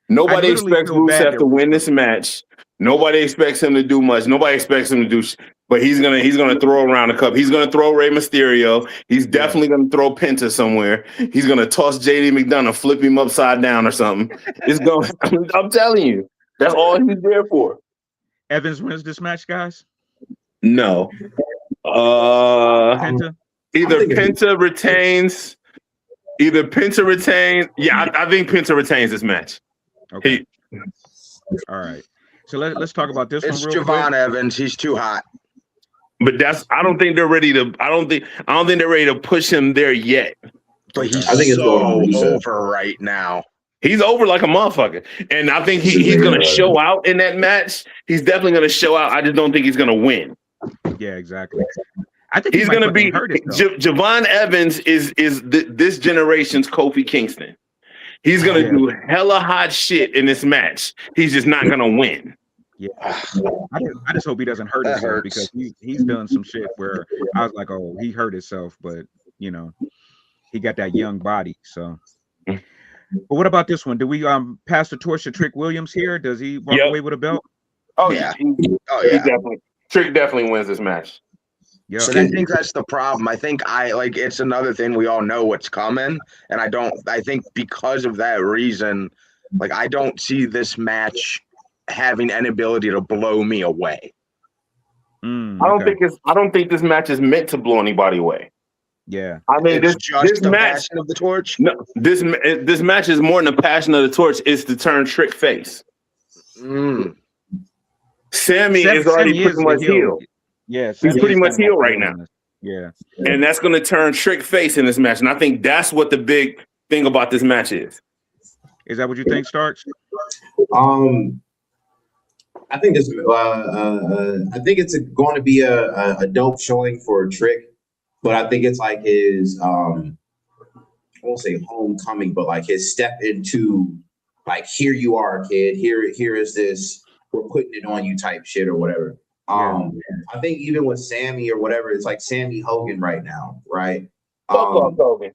Nobody expects Rusev to win this match. Nobody expects him to do much. Nobody expects him to do but he's gonna throw around a cup. He's gonna throw Rey Mysterio. He's definitely gonna throw Penta somewhere. He's gonna toss JD McDonough, flip him upside down or something. It's going. I'm telling you, that's all he's there for. Evans wins this match, guys. No. Penta? Either Penta retains. Yeah, I think Penta retains this match. Okay. All right. So let's talk about this one real Javon quick. Evans. He's too hot. But I don't think they're ready to. I don't think they're ready to push him there yet. But he's over right now. He's over like a motherfucker, and I think he's going to show out in that match. He's definitely going to show out. I just don't think he's going to win. Yeah, exactly. I think he's going to be. Javon Evans is this generation's Kofi Kingston. He's going to do hella hot shit in this match. He's just not going to win. Yeah, I just hope he doesn't hurt himself because he's done some shit where I was like, oh, he hurt himself, but you know, he got that young body. So, but what about this one? Do we pass the torch to Trick Williams here? Does he walk away with a belt? Oh yeah, Trick definitely wins this match. Yeah, so I think that's the problem. I think it's another thing we all know what's coming, and I think because of that reason, I don't see this match having any ability to blow me away. I don't think this match is meant to blow anybody away. Yeah, I mean, this the match, passion of the torch. No, this match is more than the passion of the torch. It's to turn Trick face. Sammy is already pretty much healed. Yeah, he's pretty much healed right now. Yeah, and that's going to turn Trick face in this match, and I think that's what the big thing about this match is. Is that what you think, Starks? I think this. I think it's going to be a dope showing for Trick, but I think it's like his. I won't say homecoming, but like his step into here you are, kid. Here is this. We're putting it on you type shit or whatever. I I think even with Sammy or whatever, it's like Sammy Hogan right now, right? Fuck off, Hogan.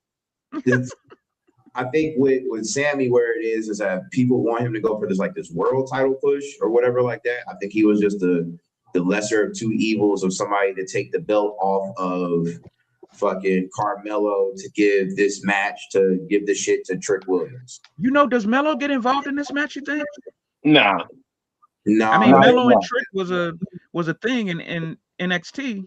I think with Sammy, where it is that people want him to go for this world title push or whatever like that. I think he was just the lesser of two evils of somebody to take the belt off of fucking Carmelo to give this match to give the shit to Trick Williams. You know, does Melo get involved in this match? You think? Nah. No, I mean, Melo and no. Trick was a thing in NXT.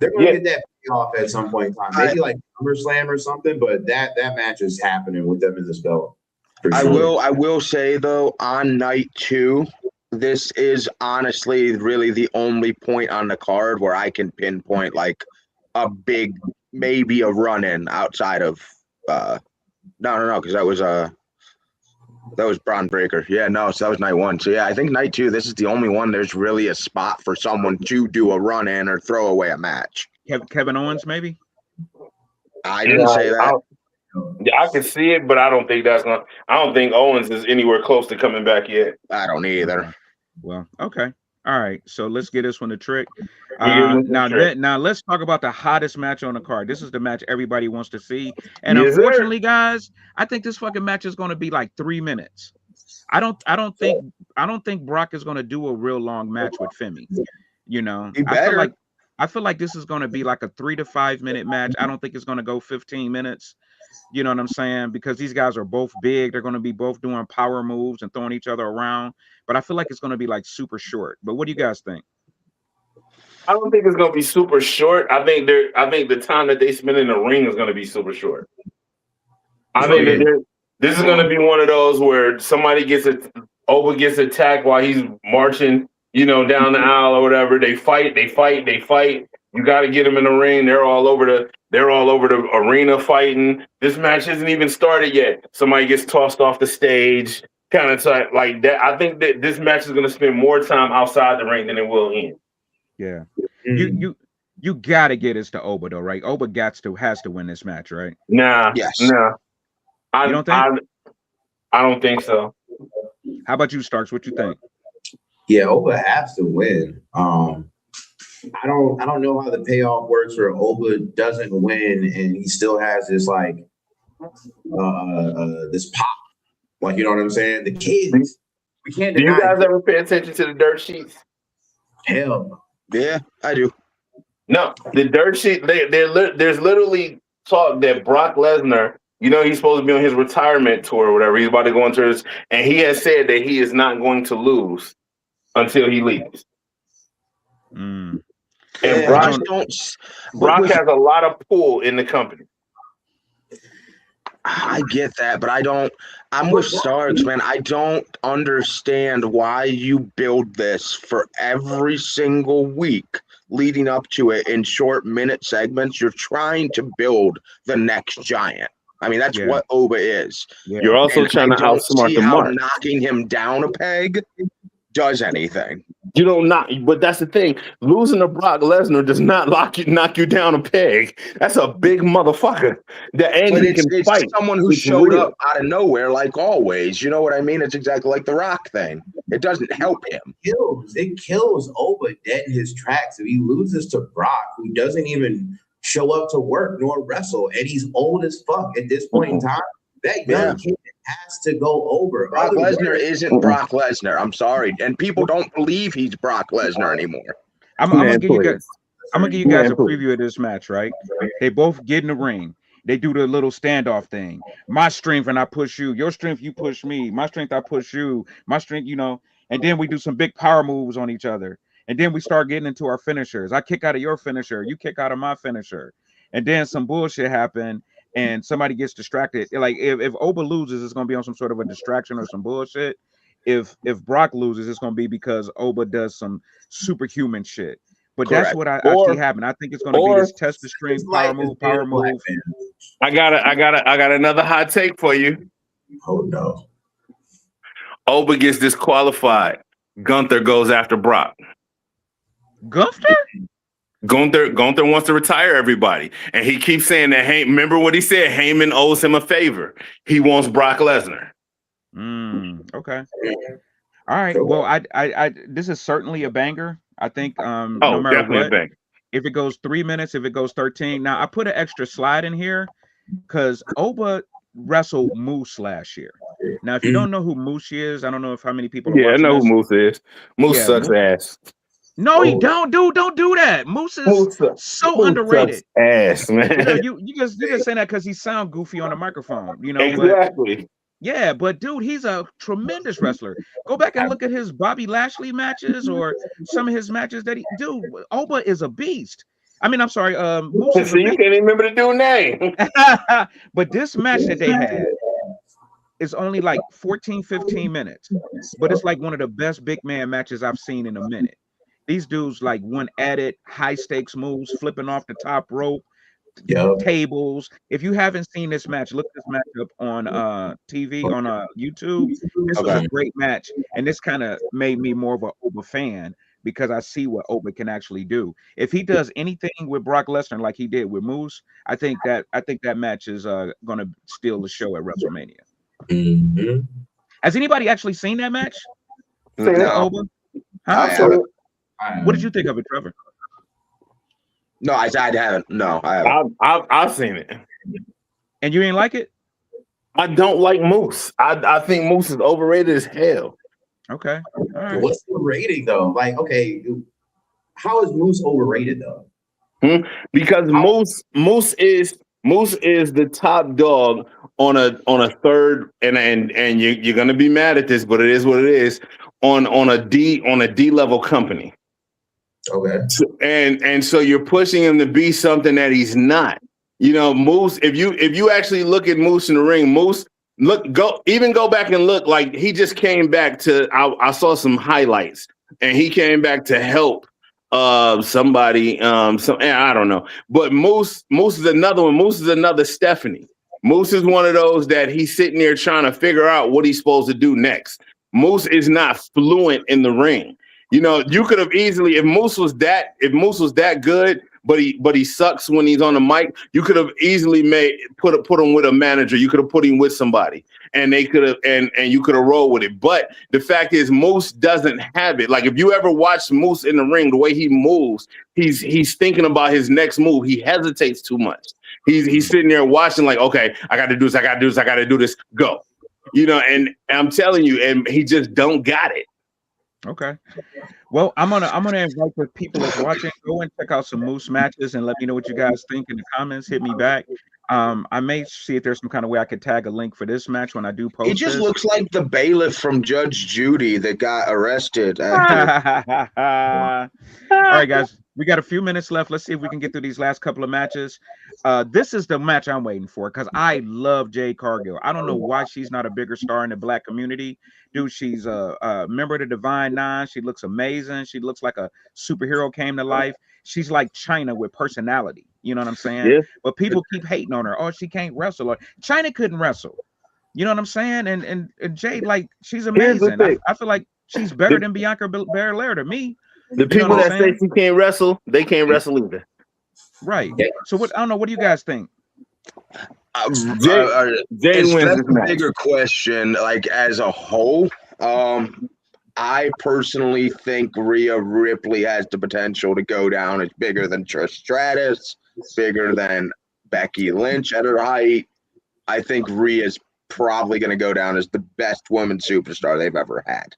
they're gonna get that payoff at some point in time. Maybe like SummerSlam or something, but that match is happening with them in this belt. I will say though, on night 2, this is honestly really the only point on the card where I can pinpoint like a big, maybe a run-in outside of no, because that was Braun Breaker. Yeah, no, so that was night 1. So yeah, I think night 2, this is the only one there's really a spot for someone to do a run-in or throw away a match. Kevin Owens, maybe? I didn't say that. I can see it, but I don't think I don't think Owens is anywhere close to coming back yet. I don't either. Well, okay. All right. So let's get this one to Trick. Now let's talk about the hottest match on the card. This is the match everybody wants to see. And unfortunately, guys, I think this fucking match is going to be like 3 minutes. I don't think Brock is going to do a real long match with Femi. You know, I feel like this is going to be like a 3 to 5 minute match. I don't think it's going to go 15 minutes. You know what I'm saying? Because these guys are both big. They're going to be both doing power moves and throwing each other around. But I feel like it's going to be like super short. But what do you guys think? I don't think it's going to be super short. I think the time that they spend in the ring is going to be super short. I think that this is going to be one of those where somebody Oba gets attacked while he's marching, down the aisle or whatever. They fight. You got to get them in the ring. They're all over the arena fighting. This match isn't even started yet. Somebody gets tossed off the stage, kind of like that. I think that this match is going to spend more time outside the ring than it will in. Yeah, you got to get us to Oba though, right? Oba has to win this match, right? Nah, yes, nah. You don't think? I don't think so. How about you, Starks? What you think? Yeah, Oba has to win. I don't know how the payoff works where Oba doesn't win and he still has this this pop. Like, you know what I'm saying? The kids. We can't deny. Do you guys ever pay attention to the dirt sheets? Hell. Yeah, I do. No, the dirt sheet, there's literally talk that Brock Lesnar, he's supposed to be on his retirement tour or whatever. He's about to go into this, and he has said that he is not going to lose until he leaves. Mm. And Yeah, Brock has a lot of pull in the company. I get that, but I'm with Starks, man. I don't understand why you build this for every single week leading up to it in short minute segments. You're trying to build the next giant. I mean, that's what Oba is. Yeah. You're also trying to outsmart the mark. Knocking him down a peg does anything. You don't knock, but that's the thing. Losing to Brock Lesnar does not knock you down a peg. That's a big motherfucker. It's someone who showed up out of nowhere, like always. You know what I mean? It's exactly like the Rock thing. It doesn't help him. It kills Oba dead in his tracks if he loses to Brock, who doesn't even show up to work nor wrestle, and he's old as fuck at this point in time. That young kid has to go over. Brock Lesnar isn't Brock Lesnar. I'm sorry, and people don't believe he's Brock Lesnar anymore. I'm gonna give you guys a preview of this match. Right? They both get in the ring. They do the little standoff thing. My strength and I push you. Your strength, you push me. My strength, I push you. My strength, And then we do some big power moves on each other. And then we start getting into our finishers. I kick out of your finisher. You kick out of my finisher. And then some bullshit happen. And somebody gets distracted. Like if Oba loses, it's gonna be on some sort of a distraction or some bullshit. If Brock loses, it's gonna be because Oba does some superhuman shit. But Correct. That's what I see happen. I think it's gonna be this test the strength power move. I got another hot take for you. Oh no. Oba gets disqualified. Gunther goes after Brock. Gunther wants to retire everybody. And he keeps saying that, remember what he said? Heyman owes him a favor. He wants Brock Lesnar. Okay. All right. Well, I this is certainly a banger. I think no Oh, matter definitely a what, bang. if it goes 3 minutes, if it goes 13. Now I put an extra slide in here because Oba wrestled Moose last year. Now, if you Mm. don't know who Moose is, I don't know if how many people are Yeah, I watching know who this. Moose is. Moose Yeah, sucks ass. no, he Oh, don't, dude. Don't do that. Moose is so Moose sucks underrated. ass, man. You just saying that because he sound goofy on the microphone, but Exactly. yeah, but dude, he's a tremendous wrestler. Go back and look at his Bobby Lashley matches or some of his matches that he dude, Oba is a beast. I mean, I'm sorry, Moose is So a you beast. can't even remember the dude's name. But this match that they had is only like 14, 15 minutes. But it's like one of the best big man matches I've seen in a minute. These dudes like one added high stakes moves, flipping off the top rope, yeah. tables. If you haven't seen this match, look this match up on TV on YouTube. This was a Okay. great match, and this kind of made me more of an Oba fan because I see what Oba can actually do. If he does anything with Brock Lesnar like he did with Moose, I think that match is going to steal the show at WrestleMania. Hmm. Has anybody actually seen that match Seen with it. No, Oba? I Huh? I've seen haven't. it. What did you think of it, Trevor? No, I haven't. No, I haven't. I've seen it. And you ain't like it? I don't like Moose. I think Moose is overrated as hell. Okay. All right. What's the rating though? Like, okay, how is Moose overrated though? Because Moose is the top dog on a third, and you're gonna be mad at this, but it is what it is, on a D level company. Okay. And so you're pushing him to be something that he's not. Moose, if you actually look at Moose in the ring, Moose go back and look, like he just came back to I saw some highlights, and he came back to help somebody, I don't know. But Moose is another one. Moose is another Stephanie. Moose is one of those that he's sitting there trying to figure out what he's supposed to do next. Moose is not fluent in the ring. You could have easily, if Moose was that good, but he sucks when he's on the mic, you could have easily put him with a manager. You could have put him with somebody, and they could have and you could have rolled with it. But the fact is, Moose doesn't have it. Like, if you ever watch Moose in the ring, the way he moves, he's thinking about his next move. He hesitates too much. He's sitting there watching, like, okay, I got to do this, I got to do this, go. And I'm telling you, and he just don't got it. Okay. Well, I'm gonna invite the people that's watching, go and check out some Moose matches and let me know what you guys think in the comments. Hit me back. I may see if there's some kind of way I could tag a link for this match when I do post He just this. looks like the bailiff from Judge Judy that got arrested. All right, guys. We got a few minutes left. Let's see if we can get through these last couple of matches. This is the match I'm waiting for because I love Jade Cargill. I don't know why she's not a bigger star in the Black community. Dude, she's a member of the Divine Nine. She looks amazing. She looks like a superhero came to life. She's like China with personality. You know what I'm saying? Yeah. But people keep hating on her. Oh, she can't wrestle. Or China couldn't wrestle. You know what I'm saying? And Jade, like, she's amazing. I feel like she's better than Bianca Belair to me. The people that say she can't wrestle, they can't wrestle either. Right. So I don't know. What do you guys think? Jade It's wins that's this a match. bigger question. Like, as a whole, I personally think Rhea Ripley has the potential to go down as bigger than Trish Stratus, bigger than Becky Lynch at her height. I think Rhea's probably going to go down as the best woman superstar they've ever had.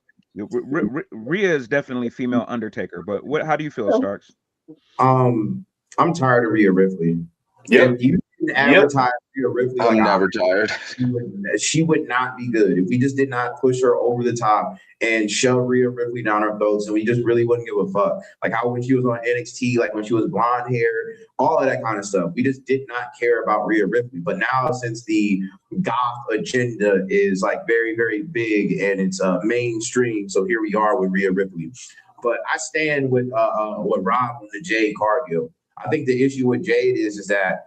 Rhea is definitely female Undertaker, but how do you feel, Starks? I'm tired of Rhea Ripley. Yep. If you didn't advertise Rhea Ripley, I'm never tired. She would not be good if we just did not push her over the top and shove Rhea Ripley down our throats, and we just really wouldn't give a fuck. Like how when she was on NXT, like when she was blonde hair, all of that kind of stuff. We just did not care about Rhea Ripley. But now, since the goth agenda is like very, very big and it's mainstream, so here we are with Rhea Ripley. But I stand with Rob on the Jade Cargill. I think the issue with Jade is that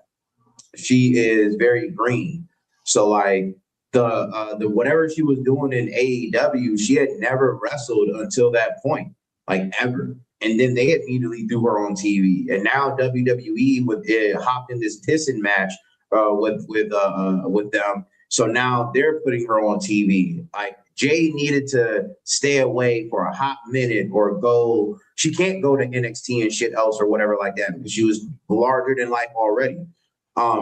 she is very green. So like the whatever she was doing in AEW, she had never wrestled until that point, like ever. And then they immediately threw her on TV. And now WWE hopped in this pissing match with them. So now they're putting her on TV. Like Jay needed to stay away for a hot minute or go. She can't go to NXT and shit else or whatever like that because she was larger than life already.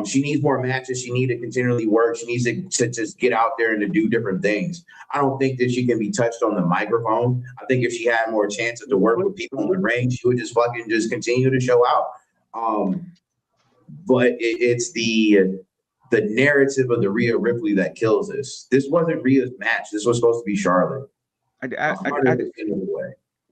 She needs more matches. She needs to continually work. She needs to just get out there and to do different things. I don't think that she can be touched on the microphone. I think if she had more chances to work with people in the ring, she would just fucking just continue to show out. But it's the narrative of the Rhea Ripley that kills this. This wasn't Rhea's match. This was supposed to be Charlotte.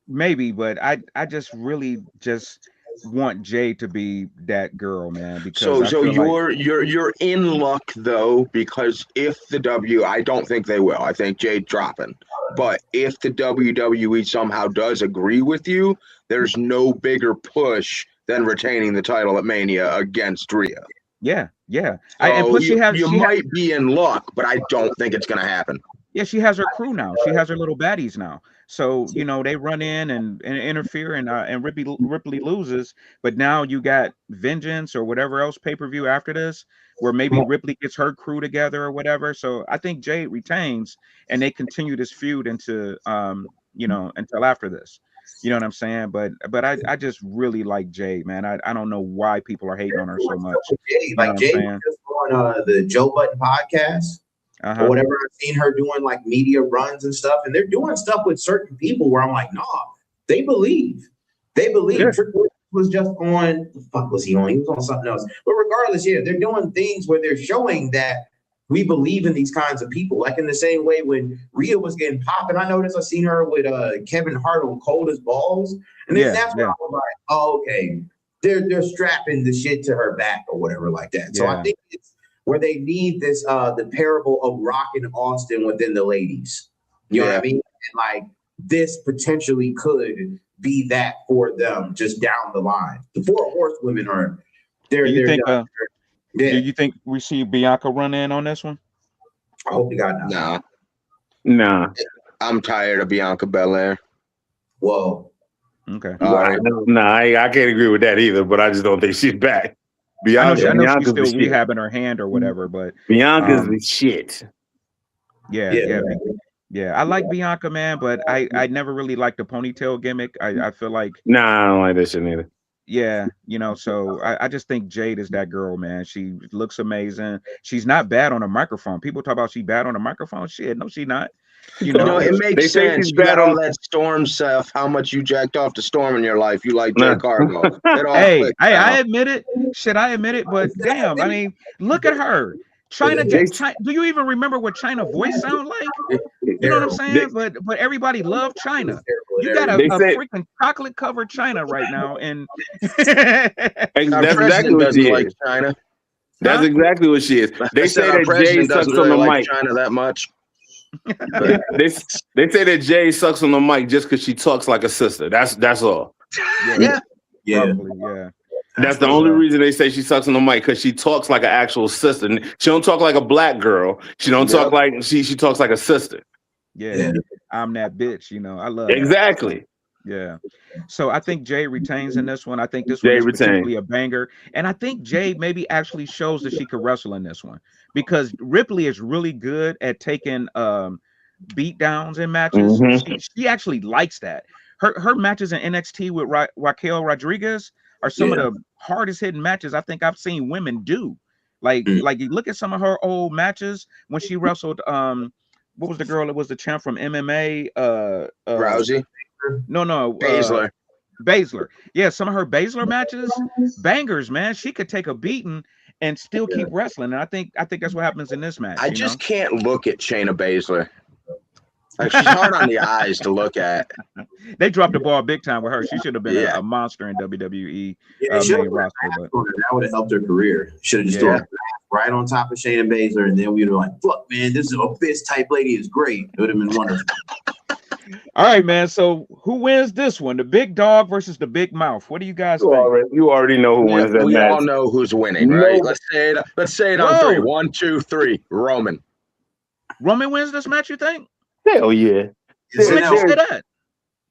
Maybe, but I just really just want Jay to be that girl, man. Because so you're in luck though, because if the I don't think they will. I think Jay dropping. But if the WWE somehow does agree with you, there's no bigger push than retaining the title at Mania against Rhea. Yeah. So And plus she might be in luck, but I don't think it's going to happen. Yeah, she has her crew now. She has her little baddies now. So they run in and interfere, and Ripley loses. But now you got Vengeance or whatever else pay-per-view after this, where maybe Ripley gets her crew together or whatever. So I think Jade retains, and they continue this feud into until after this. You know what I'm saying? But I just really like Jade, man. I don't know why people are hating on her so much. Jade was just on the Joe Budden podcast. Or whatever. I've seen her doing like media runs and stuff, and they're doing stuff with certain people where I'm like, nah, they believe. Yeah. Trick was just on. The fuck was he on? He was on something else. But regardless, yeah, they're doing things where they're showing that we believe in these kinds of people. Like in the same way when Rhea was getting popped, and I noticed I seen her with Kevin Hart on Cold as Balls, and then that's when I was like, oh, okay, they're strapping the shit to her back or whatever like that. So I think it's where they need this the parable of Rock and Austin within the ladies. You know what I mean? And like this potentially could be that for them just down the line. The 4 horsewomen are do you think we see Bianca run in on this one? I hope to God not. Nah. I'm tired of Bianca Belair. Whoa. Okay. I can't agree with that either, but I just don't think she's back. I know she's still rehabbing her hand or whatever, but Bianca's the shit. Yeah. I like Bianca, man, but I never really liked the ponytail gimmick. I feel like I don't like that shit either. Yeah, so I just think Jade is that girl, man. She looks amazing. She's not bad on a microphone. People talk about she bad on a microphone. Shit, no, she's not. It makes sense. You got all that Storm stuff. How much you jacked off the Storm in your life? You like Jade Cargill. I admit it. Shit, I admit it. But damn, I mean, look at her. China, do you even remember what China voice sound like? You know what I'm saying? But everybody loved China. You got a freaking chocolate covered China right now, and that's exactly what she is. China. That's exactly what she is. They say that Jay sucks on the mic. China that much. They say that Jay sucks on the mic just because she talks like a sister. That's all. Yeah. Probably, yeah. That's the only reason they say she sucks on the mic, because she talks like an actual sister. She don't talk like a black girl. She don't talk like she talks like a sister. Yeah. I'm that bitch. I love exactly. That. Yeah. So I think Jay retains in this one. I think this one is particularly a banger, and I think Jay maybe actually shows that she could wrestle in this one, because Ripley is really good at taking beat downs in matches. She actually likes that. Her matches in NXT with Raquel Rodriguez are some of the hardest hitting matches I think I've seen women do. Like you look at some of her old matches when she wrestled. What was the girl that was the champ from MMA? Rousey. No. Baszler. Baszler. Yeah, some of her Baszler matches, bangers, man. She could take a beating and still keep wrestling. And I think that's what happens in this match. I just can't look at Shayna Baszler. Like, she's hard on the eyes to look at. They dropped the ball big time with her. She should have been a monster in WWE main roster. But that would have helped her career. Should have just thrown right on top of Shayna Baszler, and then we'd be like, "Fuck, man, this is a fist type lady is great." It would have been wonderful. All right, man. So who wins this one? The big dog versus the big mouth. What do you guys think? You already know who wins that match. We all know who's winning, right? Let's say it on 3. 1, 2, 3. Roman. Roman wins this match, you think? Hell yeah. What makes you say that?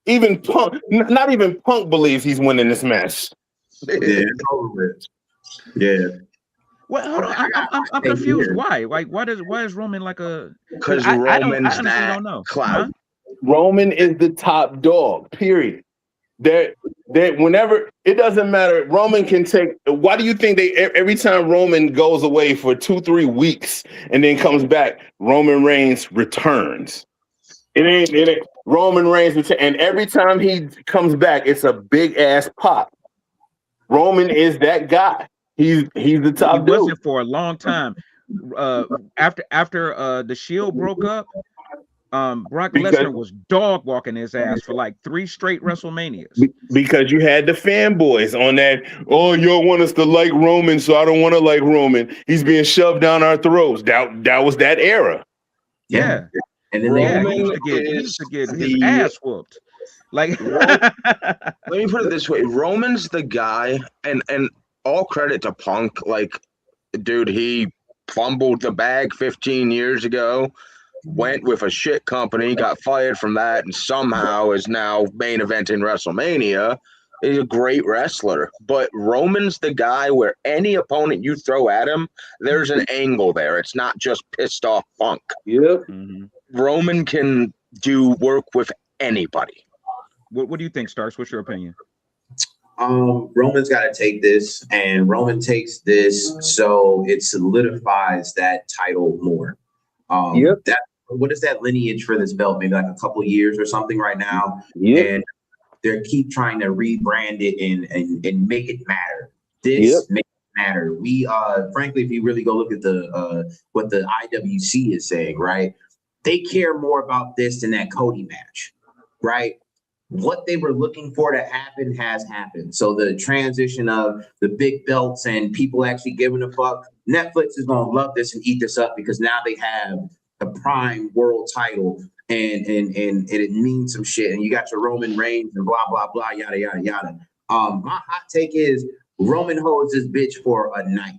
Even Punk, not even Punk believes he's winning this match. Yeah. Well, hold on. I'm Same confused. here. Why? Like, why is Roman like a? Because Because I Roman's honestly that don't know. clout. Huh? Roman is the top dog. Period. That whenever it doesn't matter, Roman can take. Why do you think every time Roman goes away for 2-3 weeks and then comes back, Roman Reigns returns? It ain't Roman Reigns return, and every time he comes back, it's a big ass pop. Roman is that guy. He's the He top dude wasn't for a long time. After the Shield broke up, Brock because Lesnar was dog walking his ass for like 3 straight WrestleManias. because you had the fanboys on that. Oh, you don't want us to like Roman, so I don't want to like Roman. He's being shoved down our throats. That was that era. Yeah. Yeah, And then they yeah. He Roman used to get is his the ass whooped. Like, Ro- let me put it this way: Roman's the guy, and all credit to Punk. Like, dude, he fumbled the bag 15 years ago, went with a shit company, got fired from that, and somehow is now main eventing WrestleMania. He's a great wrestler, but Roman's the guy where any opponent you throw at him, there's an angle there. It's not just pissed off Punk. Yep. mhm. Roman can do work with anybody. What do you think, Starks? What's your opinion? Roman's got to take this, and Roman takes this, so it solidifies that title more. Yep. That what is that lineage for this belt? Maybe like a couple years or something right now, Yep. and they keep trying to rebrand it and make it matter. This Yep. makes it matter. We frankly, if you really go look at the what the IWC is saying, right? They care more about this than that Cody match, right? What they were looking for to happen has happened. So the transition of the big belts and people actually giving a fuck, Netflix is gonna love this and eat this up because now they have the prime world title and it means some shit. And you got your Roman Reigns and blah blah blah yada yada yada. My hot take is Roman holds this bitch for a night,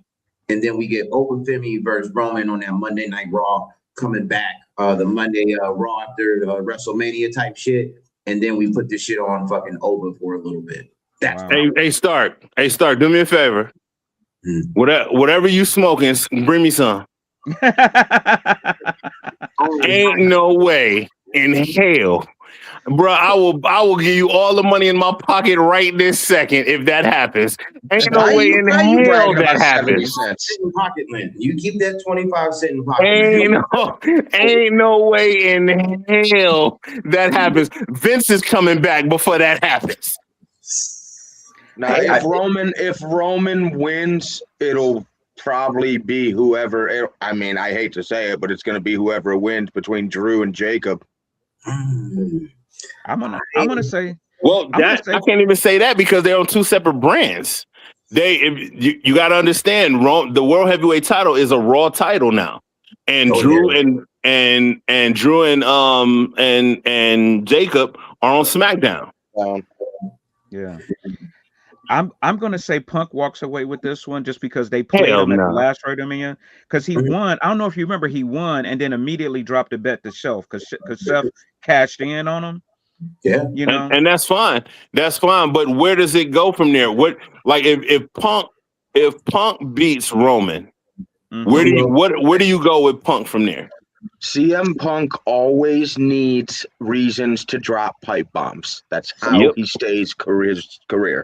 and then we get Femi versus Roman on that Monday Night Raw coming back, the Monday Raw after WrestleMania type shit, and then we put this shit on fucking Oba for a little bit. That's Wow. Hey, Stark. Hey, Stark. Do me a favor. Hmm. Whatever you smoking, bring me some. Ain't no way in hell, bro. I will give you all the money in my pocket right this second if that happens. Ain't no way in Why you hell bragging that about 70 happens. cents? in pocket, Lynn. You keep that 25 cent in pocket. Lynn. Ain't no way in hell that happens. Vince is coming back before that happens. Now, if Roman wins, it'll probably be whoever. I mean, I hate to say it, but it's going to be whoever wins between Drew and Jacob. Mm. I'm gonna say. Well, I'm gonna say. I can't even say that because they're on two separate brands. You got to understand, the world heavyweight title is a Raw title now, and Drew and Drew and Jacob are on SmackDown. Yeah. I'm gonna say Punk walks away with this one just because they played Hell him at the no. last WrestleMania because he won. I don't know if you remember, he won and then immediately dropped the bet to Shelf because Seth cashed in on him. Yeah. You know, And that's fine. That's fine. But where does it go from there? What, like if Punk beats Roman, where do you go with Punk from there? CM Punk always needs reasons to drop pipe bombs. That's how Yep. he stays career.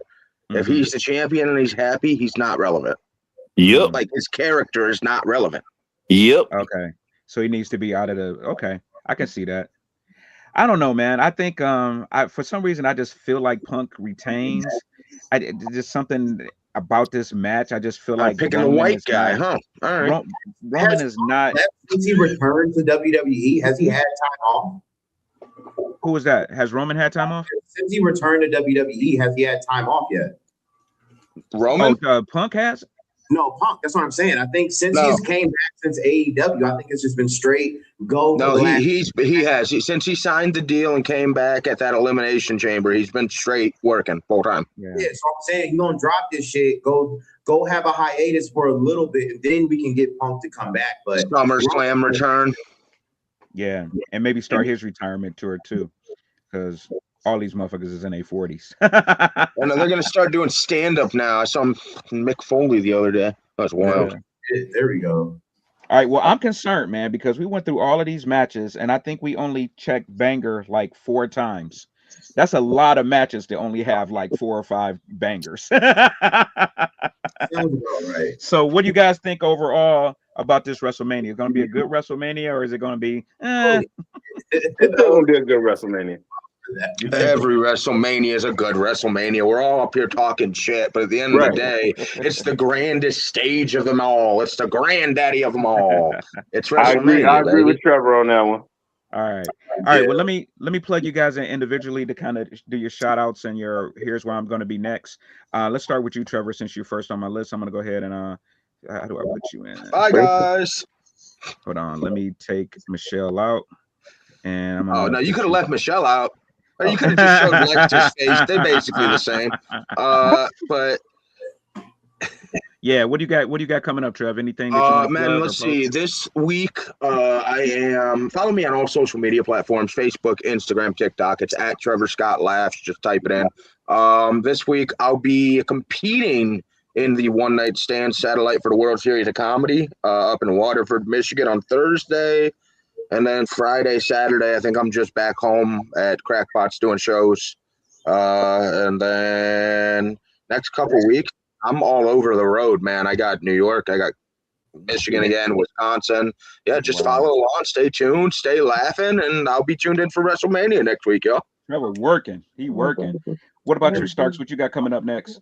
If he's the champion and he's happy, he's not relevant. Yep. Like his character is not relevant. Yep. Okay, so he needs to be out of the. Okay, I can see that. I don't know, man. I think for some reason I just feel like Punk retains. Just something about this match. I just feel I'm like picking the Roman white is guy, not. huh? All right. Roman is not. Since he returned to WWE, has he had time off? Who was that? Has Roman had time off? Since he returned to WWE, has he had time off yet? Roman? Punk has. No, Punk. That's what I'm saying. I think since he's came back since AEW, I think it's just been straight go. No, he has. Since he signed the deal and came back at that Elimination Chamber, he's been straight working full time. Yeah, so I'm saying he's gonna drop this shit. Go have a hiatus for a little bit, and then we can get Punk to come back. But SummerSlam return. Yeah, and maybe start his retirement tour too, because all these motherfuckers is in their 40s. And they're gonna start doing stand up now. I saw Mick Foley the other day. That was wild. There we go. All right. Well, I'm concerned, man, because we went through all of these matches, and I think we only checked Banger like 4 times. That's a lot of matches to only have like 4 or 5 bangers. Sounds about right. So, what do you guys think overall about this WrestleMania? Is it going to be a good WrestleMania, or is it going to be? It's gonna be a good WrestleMania. Every WrestleMania is a good WrestleMania. We're all up here talking shit, but at the end of the day, it's the grandest stage of them all. It's the granddaddy of them all. It's WrestleMania. I agree baby. with Trevor on that one. All right. Well, let me plug you guys in individually to kind of do your shout outs and your here's where I'm going to be next. Let's start with you, Trevor, since you're first on my list. I'm going to go ahead and how do I put you in? Bye, guys. Hold on. Let me take Michelle out. And I'm Oh no, you could have left Michelle out. Or you could have just showed Lex's face. They're basically the same. But yeah, what do you got coming up, Trev? Anything that you want to man, plug let's or post? see. This week, I am follow me on all social media platforms: Facebook, Instagram, TikTok. It's at Trevor Scott Laughs. Just type it in. This week, I'll be competing in the One Night Stand satellite for the World Series of Comedy up in Waterford, Michigan on Thursday. And then Friday, Saturday, I think I'm just back home at Crackpots doing shows. And then next couple weeks, I'm all over the road, man. I got New York, I got Michigan again, Wisconsin. Yeah, just follow along, stay tuned, stay laughing, and I'll be tuned in for WrestleMania next week, y'all. Trevor working. He working. What about you, Starks? What you got coming up next?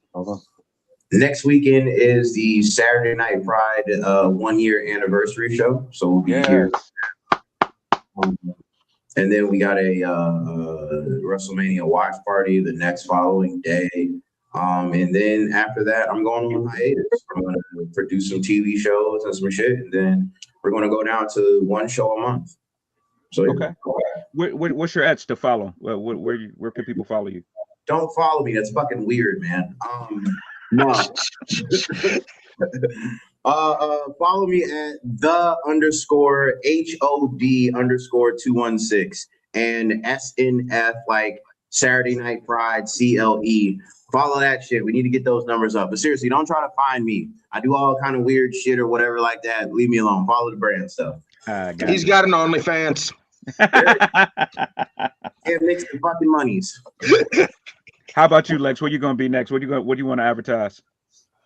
Next weekend is the Saturday Night Pride 1-year anniversary show. So we'll be here. And then we got a WrestleMania watch party the next following day. And then after that, I'm going on hiatus. I'm going to produce some TV shows and some shit. And then we're going to go down to 1 show a month. So okay. What's your ads to follow? Where can people follow you? Don't follow me. That's fucking weird, man. No. Follow me at _HOD_216 and SNF like Saturday Night Pride CLE. Follow that shit. We need to get those numbers up. But seriously, don't try to find me. I do all kind of weird shit or whatever like that. Leave me alone. Follow the brand stuff. He's got an OnlyFans. Can't mix the fucking monies. How about you, Lex? Where you gonna be next? What do you want to advertise?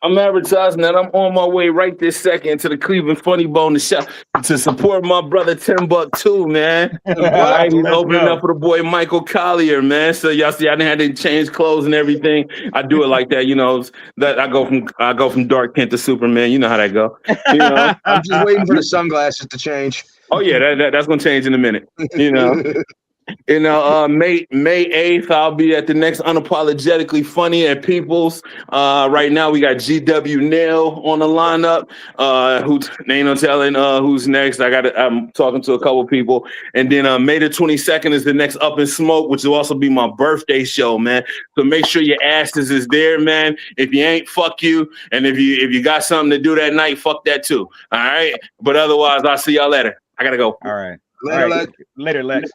I'm advertising that I'm on my way right this second to the Cleveland Funny Bone to support my brother Timbuktu, man. Right, he's opening up for the boy Michael Collier, man. So y'all see, I didn't have to change clothes and everything. I do it like that, you know. That I go from dark Kent to Superman. You know how that go. You know, I'm just waiting for the sunglasses to change. Oh yeah, that's gonna change in a minute. You know. You know, May 8th, I'll be at the next Unapologetically Funny at People's. Right now, we got GW Nail on the lineup. Who's ain't no telling who's next. I'm talking to a couple people, and then May the 22nd is the next Up in Smoke, which will also be my birthday show, man. So make sure your asses is there, man. If you ain't, fuck you, and if you got something to do that night, fuck that too. All right, but otherwise, I'll see y'all later. I gotta go. All right, Later, Lex.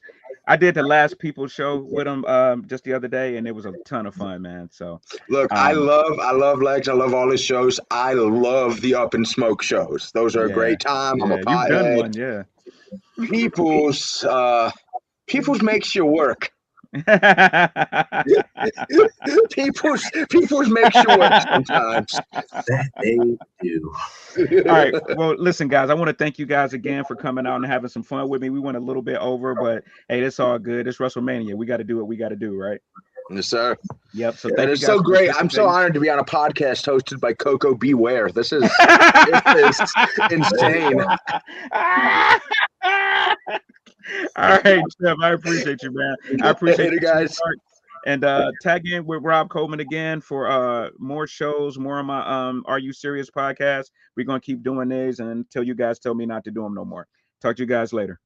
I did the last people show with him just the other day, and it was a ton of fun, man. So look, I love Lex. I love all his shows. I love the Up in Smoke shows. Those are a great time. I'm a pothead. You've done one, yeah. People's makes you work. People's makes you work sometimes. That they do. All right. Well, listen, guys, I want to thank you guys again for coming out and having some fun with me. We went a little bit over, but hey, it's all good. It's WrestleMania. We got to do what we got to do, right? Yes, sir. Yep. So that is so great. I'm so honored to be on a podcast hosted by Coco Beware. This is insane. All right, Trev, I appreciate you, man. I appreciate you guys. And tag in with Rob Coleman again for more shows, more of my Are You Serious podcast. We're gonna keep doing these until you guys tell me not to do them no more. Talk to you guys later.